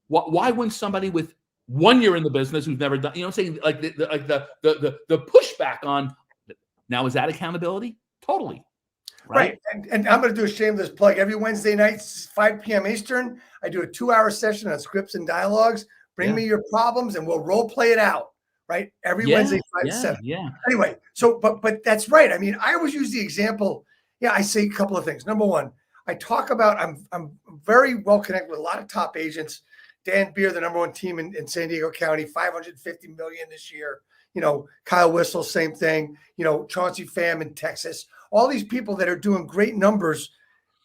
why wouldn't somebody with 1 year in the business who's never done, I'm saying, like the pushback on, now is that accountability? Totally. Right. And I'm going to do a shameless plug. Every Wednesday night, 5 p.m. Eastern, I do a 2-hour session on scripts and dialogues. Bring me your problems and we'll role play it out. Right. Every Wednesday, 5 to 7. Yeah. Anyway, so, but that's right. I always use the example. Yeah. I say a couple of things. Number one, I talk about, I'm very well connected with a lot of top agents. Dan Beer, the #1 team in San Diego County, $550 million this year. Kyle Whistle, same thing. Chauncey Pham in Texas. All these people that are doing great numbers,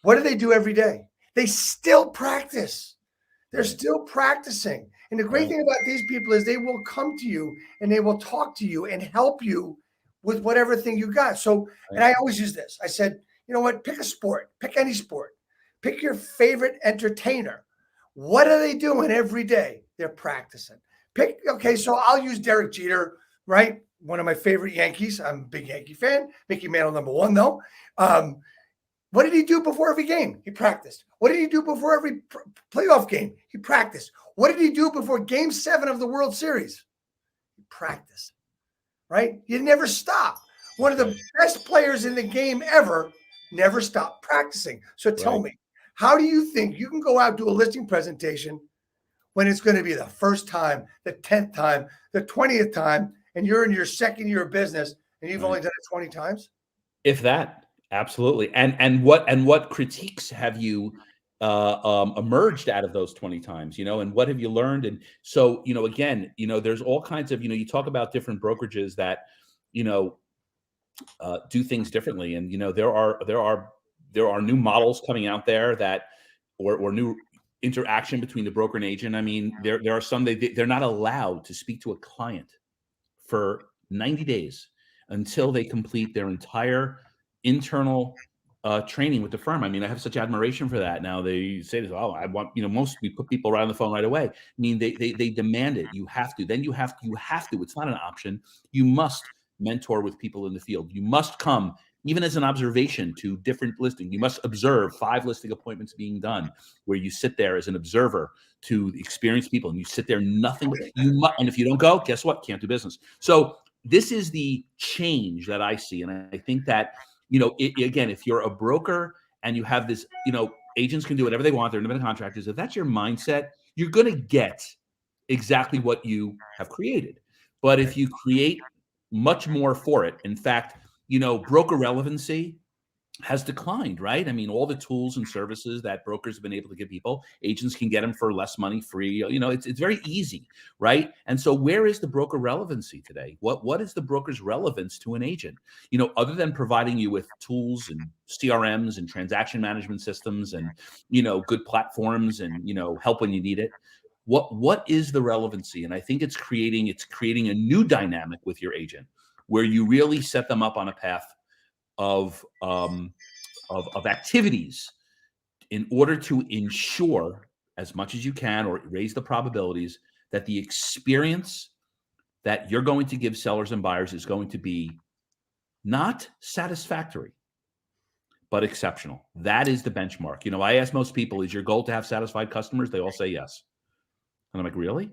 what do they do every day? They still practice. They're still practicing. And the great thing about these people is they will come to you and they will talk to you and help you with whatever thing you got. So, and I always use this. I said, you know what? Pick a sport. Pick any sport. Pick your favorite entertainer. What are they doing every day? They're practicing. Okay, so I'll use Derek Jeter, right? One of my favorite Yankees. I'm a big Yankee fan. Mickey Mantle, #1, though. What did he do before every game? He practiced. What did he do before every playoff game? He practiced. What did he do before Game 7 of the World Series? He practiced, right? You never stop. One of the best players in the game ever never stopped practicing. So tell me, how do you think you can go out, do a listing presentation when it's going to be the first time, the 10th time, the 20th time, and you're in your second year of business and you've only done it 20 times? If that. Absolutely. And what critiques have you emerged out of those 20 times, and what have you learned? And so, again, there's all kinds of, you talk about different brokerages that, do things differently. And, there are new models coming out there that, or new interaction between the broker and agent. I mean, there are some, they're not allowed to speak to a client for 90 days until they complete their entire internal training with the firm. I mean, I have such admiration for that. Now they say this, oh, I want, we put people right on the phone right away. I mean, they demand it. You have to, then you have to, it's not an option. You must mentor with people in the field. You must come, even as an observation, to different listings. You must observe 5 listing appointments being done, where you sit there as an observer to experienced people, and you sit there, nothing. And if you don't go, guess what? Can't do business. So this is the change that I see. And I think that, again, if you're a broker and you have this, agents can do whatever they want, they're independent contractors. If that's your mindset, you're going to get exactly what you have created. But if you create much more for it, in fact, broker relevancy has declined, right? I mean, all the tools and services that brokers have been able to give people, agents can get them for less money, free. It's very easy, right? And so, where is the broker relevancy today? What is the broker's relevance to an agent? Other than providing you with tools and CRMs and transaction management systems and good platforms and help when you need it. What is the relevancy? And I think it's creating a new dynamic with your agent, where you really set them up on a path of activities in order to ensure, as much as you can, or raise the probabilities, that the experience that you're going to give sellers and buyers is going to be not satisfactory, but exceptional. That is the benchmark. I ask most people, is your goal to have satisfied customers? They all say yes. And I'm like, really?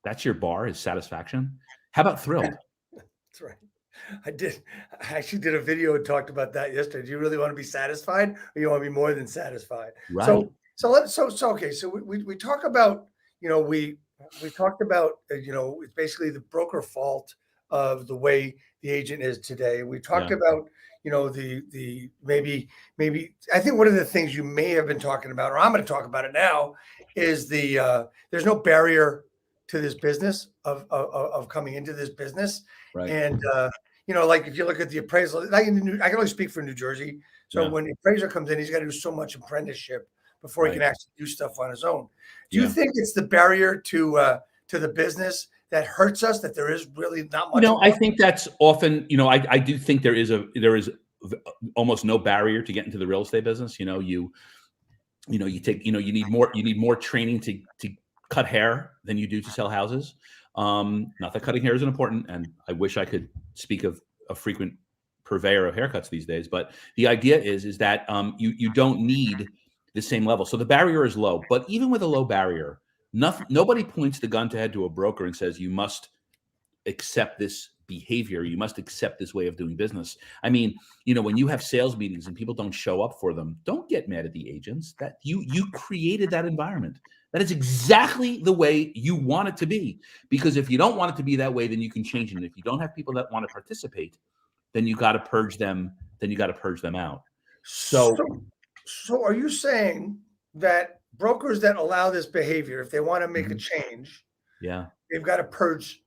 That's your bar, is satisfaction? How about thrilled? That's right. I actually did a video and talked about that yesterday. Do you really want to be satisfied, or you want to be more than satisfied? Right. So we talk about, we talked about, it's basically the broker fault of the way the agent is today. We talked about, the maybe I think one of the things you may have been talking about, or I'm going to talk about it now, is there's no barrier to this business of coming into this business. Right. And like if you look at the appraisal, I can only speak for New Jersey. So when the appraiser comes in, he's got to do so much apprenticeship before he can actually do stuff on his own. Do you think it's the barrier to the business that hurts us, that there is really not much? I think that's often, I do think there is almost no barrier to get into the real estate business. You need more training to cut hair than you do to sell houses. Not that cutting hair isn't important, and I wish I could speak of a frequent purveyor of haircuts these days, but the idea is that you don't need the same level. So the barrier is low, but even with a low barrier, nobody points the gun to head to a broker and says, you must accept this behavior, you must accept this way of doing business. I mean, when you have sales meetings and people don't show up for them, don't get mad at the agents. That you created that environment. That is exactly the way you want it to be. Because if you don't want it to be that way, then you can change it. And if you don't have people that want to participate, then you got to purge them. Then you got to purge them out. So are you saying that brokers that allow this behavior, if they want to make a change, they've got to purge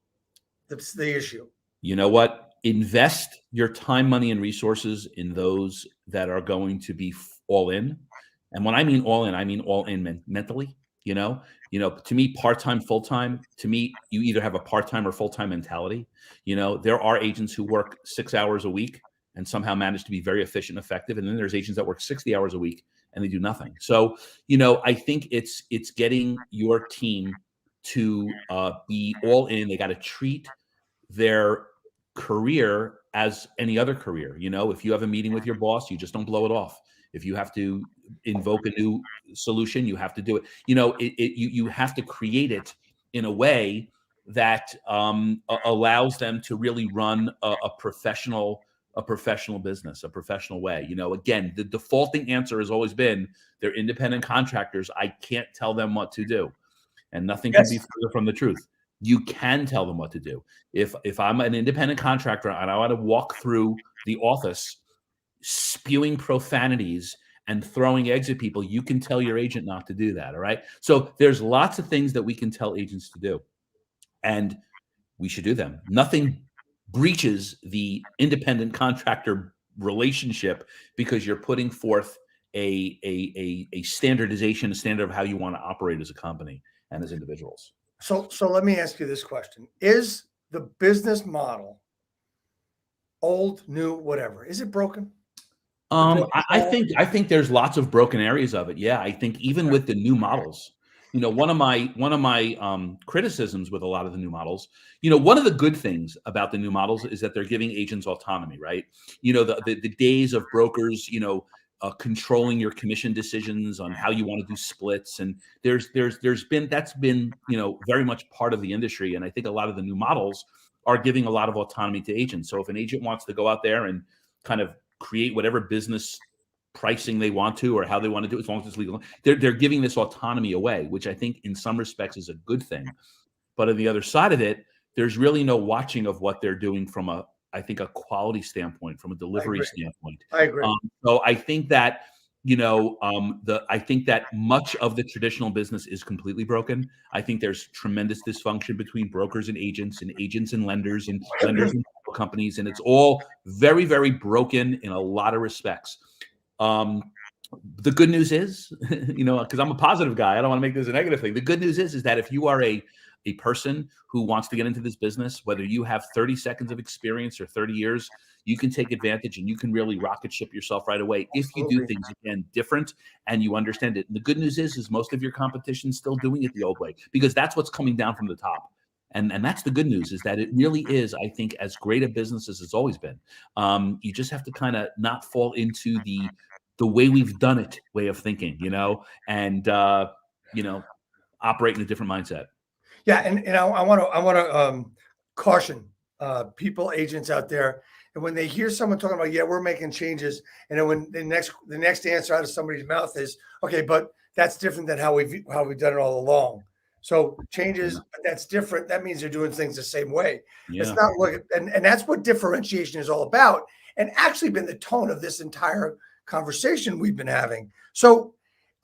the issue? You know what? Invest your time, money, and resources in those that are going to be all in. And when I mean all in, I mean all in mentally. To me, part-time, full-time, to me, you either have a part-time or full-time mentality. There are agents who work 6 hours a week and somehow manage to be very efficient and effective. And then there's agents that work 60 hours a week and they do nothing. So, I think it's getting your team to be all in. They got to treat their career as any other career. If you have a meeting with your boss, you just don't blow it off. If you have to invoke a new solution, you have to do it. You have to create it in a way that allows them to really run a professional business, a professional way. Again, the defaulting answer has always been they're independent contractors. I can't tell them what to do, and nothing can be further from the truth. You can tell them what to do. If I'm an independent contractor and I want to walk through the office spewing profanities and throwing eggs at people, you can tell your agent not to do that. All right. So there's lots of things that we can tell agents to do, and we should do them. Nothing breaches the independent contractor relationship because you're putting forth a standardization, a standard of how you want to operate as a company and as individuals. So let me ask you this question. Is the business model old, new, whatever? Is it broken? I think there's lots of broken areas of it. Yeah, I think even with the new models, one of my criticisms with a lot of the new models, one of the good things about the new models is that they're giving agents autonomy, right? The days of brokers, controlling your commission decisions on how you want to do splits, and that's been very much part of the industry, and I think a lot of the new models are giving a lot of autonomy to agents. So if an agent wants to go out there and kind of create whatever business pricing they want to or how they want to do it, as long as it's legal, they're giving this autonomy away, which I think in some respects is a good thing. But on the other side of it, there's really no watching of what they're doing from a quality standpoint, from a delivery standpoint. I agree. So I think that I think that much of the traditional business is completely broken. I think there's tremendous dysfunction between brokers and agents and lenders and companies, and it's all very, very broken in a lot of respects. The good news is, because I'm a positive guy, I don't want to make this a negative thing. The good news is that if you are a person who wants to get into this business, whether you have 30 seconds of experience or 30 years, you can take advantage and you can really rocket ship yourself right away if you do things, again, different and you understand it. And the good news is most of your competition is still doing it the old way, because that's what's coming down from the top. And that's the good news, is that it really is, I think, as great a business as it's always been. You just have to kind of not fall into the way we've done it way of thinking, and operate in a different mindset. Yeah, and I want to caution people, agents out there, and when they hear someone talking about, yeah, we're making changes, and then when the next answer out of somebody's mouth is, okay, but that's different than how we've done it all along. So changes, but that's different. That means they're doing things the same way. Yeah. It's not like, and that's what differentiation is all about, and actually been the tone of this entire conversation we've been having. So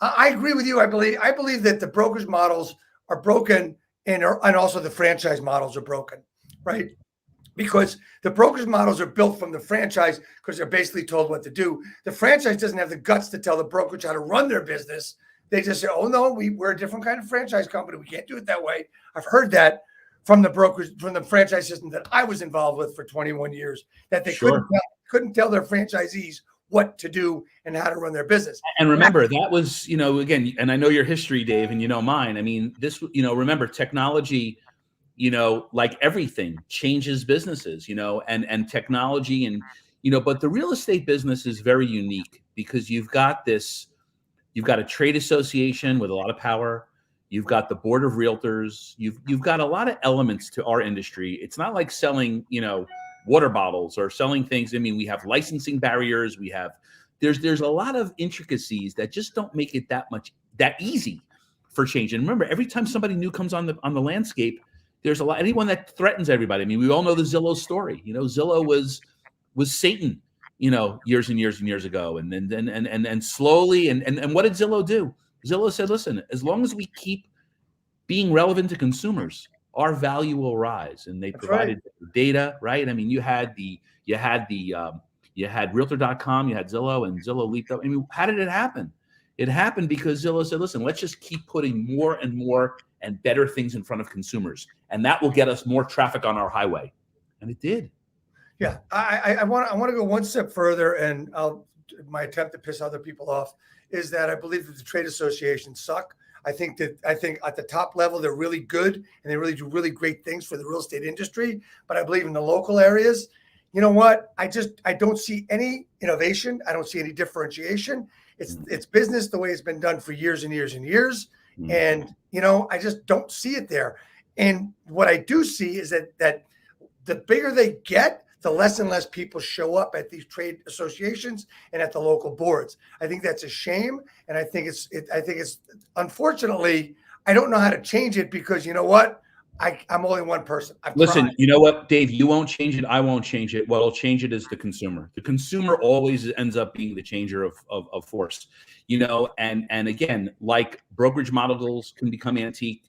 I agree with you. I believe that the brokerage models are broken, and also the franchise models are broken, right? Because the brokerage models are built from the franchise because they're basically told what to do. The franchise doesn't have the guts to tell the brokerage how to run their business. They just say, oh, no, we're a different kind of franchise company. We can't do it that way. I've heard that from the brokers, from the franchise system that I was involved with for 21 years, that they couldn't tell their franchisees what to do and how to run their business. And remember, that was, again, and I know your history, Dave, and mine. I mean, this, remember, technology, like everything, changes businesses, and technology and, but the real estate business is very unique because you've got a trade association with a lot of power. You've got the board of realtors. You've got a lot of elements to our industry. It's not like selling, water bottles or selling things. I mean, we have licensing barriers. There's a lot of intricacies that just don't make it that easy for change. And remember, every time somebody new comes on the landscape, there's anyone that threatens everybody. I mean, we all know the Zillow story. Zillow was Satan, years and years and years ago. And then slowly, and what did Zillow do? Zillow said, listen, as long as we keep being relevant to consumers, our value will rise. And they provided data, right? I mean, you had Realtor.com, you had Zillow, and Zillow leaped up. I mean, how did it happen? It happened because Zillow said, listen, let's just keep putting more and more and better things in front of consumers. And that will get us more traffic on our highway. And it did. Yeah. I want to go one step further, and my attempt to piss other people off is that I believe that the trade associations suck. I think at the top level, they're really good and they really do really great things for the real estate industry. But I believe in the local areas, you know what? I don't see any innovation. I don't see any differentiation. It's business the way it's been done for years and years and years. And, I just don't see it there. And what I do see is that the bigger they get, the less and less people show up at these trade associations and at the local boards. I think that's a shame. And I think it's unfortunately, I don't know how to change it because you know what? I'm only one person. Listen, you know what, Dave, you won't change it. I won't change it. What'll change it is the consumer. The consumer always ends up being the changer of force, and again, like brokerage models can become antique,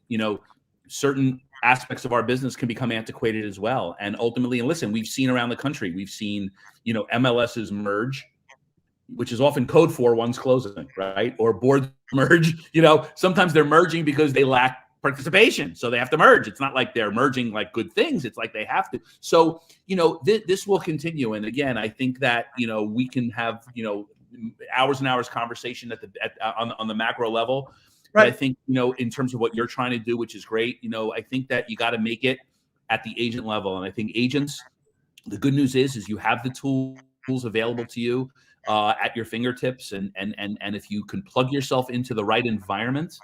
certain aspects of our business can become antiquated as well. And ultimately, and listen, we've seen around the country, we've seen, MLSs merge, which is often code for one's closing, right? Or boards merge, sometimes they're merging because they lack participation. So they have to merge. It's not like they're merging like good things. It's like they have to. So, this will continue. And again, I think that, we can have, hours and hours conversation on the macro level. Right. But I think, in terms of what you're trying to do, which is great, I think that you got to make it at the agent level. And I think agents, the good news is you have the tools available to you at your fingertips. And if you can plug yourself into the right environment,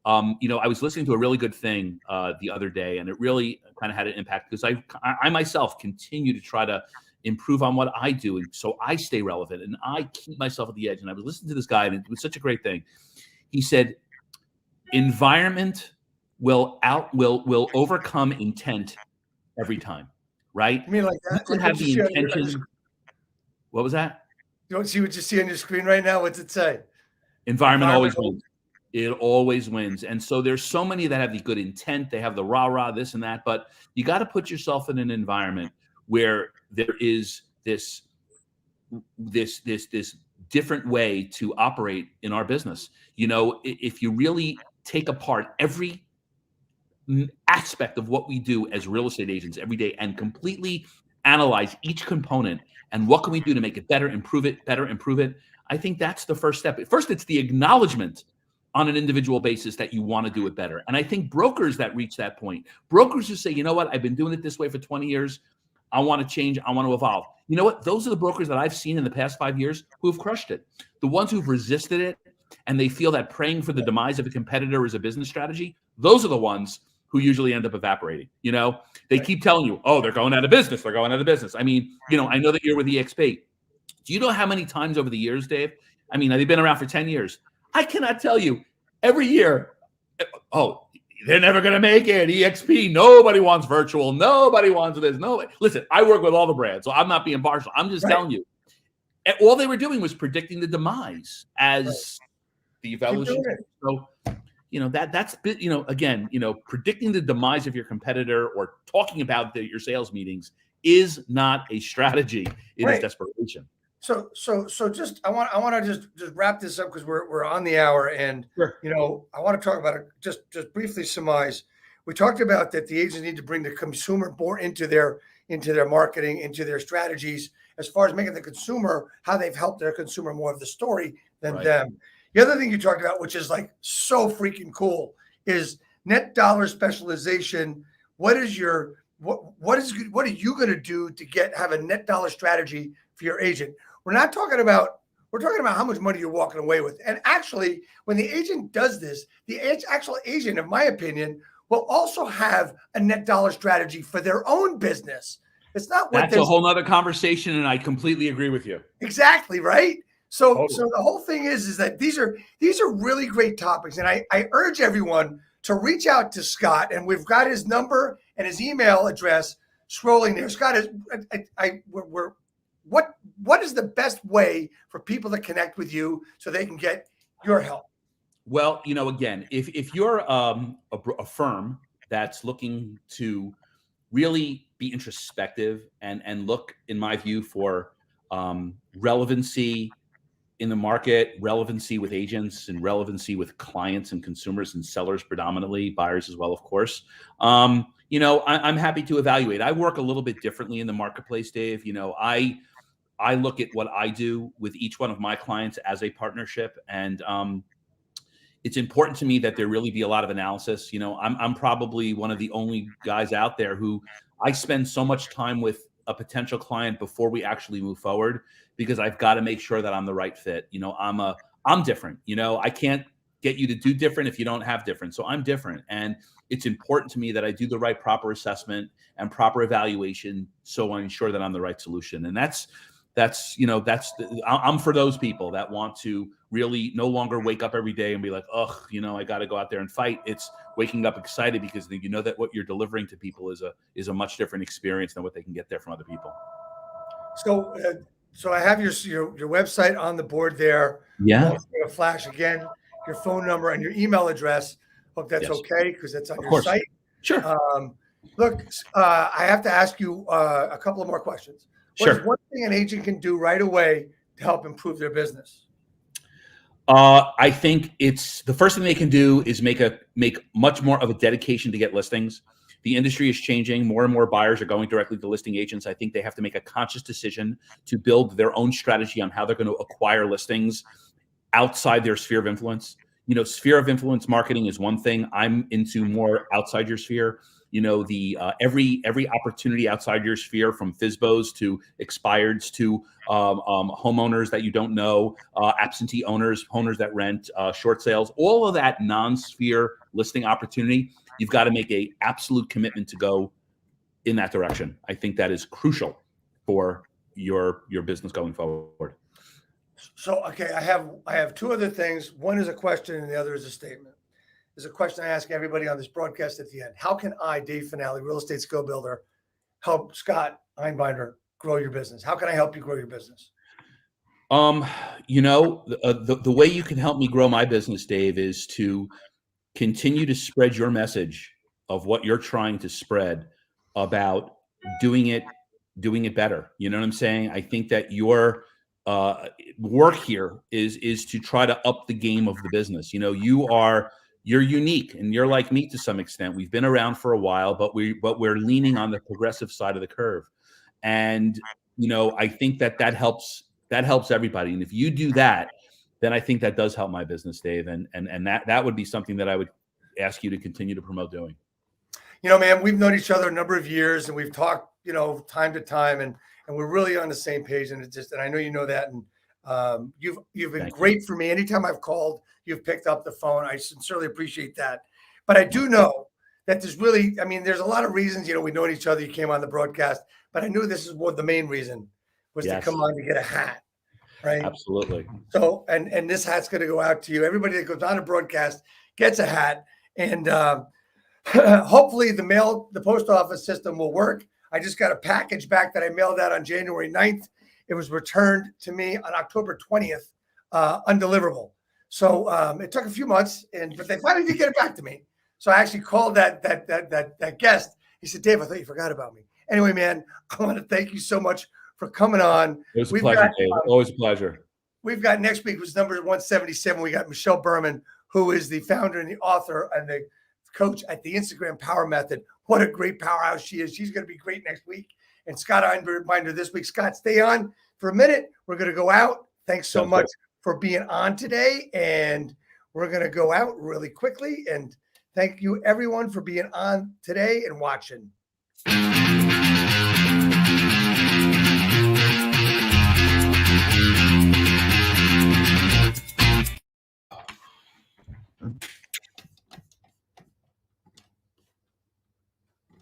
I was listening to a really good thing the other day, and it really kind of had an impact because I myself continue to try to improve on what I do, and so I stay relevant and I keep myself at the edge. And I was listening to this guy, and it was such a great thing. He said, "Environment will overcome intent every time." Right? You mean like that? You can have the intention. What was that? You don't see what you see on your screen right now? What's it say? Environment always wins. It always wins. And so there's so many that have the good intent. They have the rah-rah, this and that. But you got to put yourself in an environment where there is this different way to operate in our business. If you really take apart every aspect of what we do as real estate agents every day and completely analyze each component and what can we do to make it better, improve it, I think that's the first step. First, it's the acknowledgement on an individual basis that you want to do it better. And I think brokers that reach that point, brokers who say, you know what, I've been doing it this way for 20 years. I want to change. I want to evolve. You know what? Those are the brokers that I've seen in the past 5 years who have crushed it. The ones who've resisted it and they feel that praying for the demise of a competitor is a business strategy. Those are the ones who usually end up evaporating. They keep telling you, oh, they're going out of business. They're going out of business. I mean, I know that you're with EXP. Do you know how many times over the years, Dave? I mean, they've been around for 10 years. I cannot tell you every year, oh, they're never going to make it. EXP, nobody wants virtual. Nobody wants this. Nobody. Listen, I work with all the brands, so I'm not being partial. I'm just telling you. All they were doing was predicting the demise as the evolution. So, that's, again, predicting the demise of your competitor or talking about your sales meetings is not a strategy. It is desperation. So just I want to just wrap this up because we're on the hour, and sure. I want to talk about it. Just briefly surmise. We talked about that the agents need to bring the consumer more into their marketing, into their strategies, as far as making the consumer how they've helped their consumer more of the story than them. The other thing you talked about, which is like so freaking cool, is net dollar specialization. What are you going to do to have a net dollar strategy for your agent? We're talking about how much money you're walking away with. And actually, when the agent does this, the actual agent, in my opinion, will also have a net dollar strategy for their own business. It's not what that's a whole nother conversation, and I completely agree with you. Exactly, right? So the whole thing is that these are really great topics, and I urge everyone to reach out to Scott, and we've got his number and his email address scrolling there. Scott, what is the best way for people to connect with you so they can get your help? Well, again, if you're a firm that's looking to really be introspective and look, in my view, for relevancy in the market, relevancy with agents, and relevancy with clients and consumers and sellers, predominantly buyers as well, of course. I'm happy to evaluate. I work a little bit differently in the marketplace, Dave. I look at what I do with each one of my clients as a partnership, and it's important to me that there really be a lot of analysis. I'm probably one of the only guys out there who I spend so much time with a potential client before we actually move forward, because I've got to make sure that I'm the right fit. I'm different. I can't get you to do different if you don't have different. So I'm different. And it's important to me that I do the right proper assessment and proper evaluation, so I ensure that I'm the right solution. And I'm for those people that want to really no longer wake up every day and be like, ugh, I got to go out there and fight. It's waking up excited because that what you're delivering to people is a much different experience than what they can get there from other people. So I have your website on the board there. Yeah. I'm also going to flash again your phone number and your email address. Hope that's okay, because that's on your site. Sure. Look, I have to ask you a couple of more questions. What is one thing an agent can do right away to help improve their business? I think it's the first thing they can do is make much more of a dedication to get listings. The industry is changing. More and more buyers are going directly to listing agents. I think they have to make a conscious decision to build their own strategy on how they're going to acquire listings outside their sphere of influence. Sphere of influence marketing is one thing. I'm into more outside your sphere. Every opportunity outside your sphere, from FSBOs to expireds to homeowners that you don't know, absentee owners that rent, short sales, all of that non-sphere listing opportunity, you've got to make a absolute commitment to go in that direction. I think that is crucial for your business going forward. So, okay, I have two other things. One is a question and the other is a statement. There's a question I ask everybody on this broadcast at the end. How can I, Dave Finale, real estate skill builder, help Scott Einbinder grow your business? How can I help you grow your business? The way you can help me grow my business, Dave, is to continue to spread your message of what you're trying to spread about doing it better. You know what I'm saying? I think that your work here is to try to up the game of the business. You're unique, and you're like me to some extent. We've been around for a while, but we're leaning on the progressive side of the curve. And, I think that helps everybody. And if you do that, then I think that does help my business, Dave. And that would be something that I would ask you to continue to promote doing. Man, we've known each other a number of years, and we've talked, time to time, and we're really on the same page. And and I know you know that. And you've been great for me. Anytime I've called, you've picked up the phone. I sincerely appreciate that. But I do know that there's a lot of reasons, we know each other. You came on the broadcast, but I knew this is the main reason was to come on to get a hat. Right. Absolutely. So, and this hat's going to go out to you. Everybody that goes on a broadcast gets a hat, and hopefully the post office system will work. I just got a package back that I mailed out on January 9th. It was returned to me on October 20th, undeliverable. So it took a few months, but they finally did get it back to me. So I actually called that guest. He said, "Dave, I thought you forgot about me." Anyway, man, I want to thank you so much for coming on. It was a pleasure, Dave. Always a pleasure. We've got next week was number 177. We got Michelle Berman, who is the founder and the author and the coach at the Instagram Power Method. What a great powerhouse she is. She's going to be great next week. And Scott Einbinder this week. Scott, stay on for a minute. We're going to go out. Thanks so much for being on today. And we're going to go out really quickly. And thank you, everyone, for being on today and watching.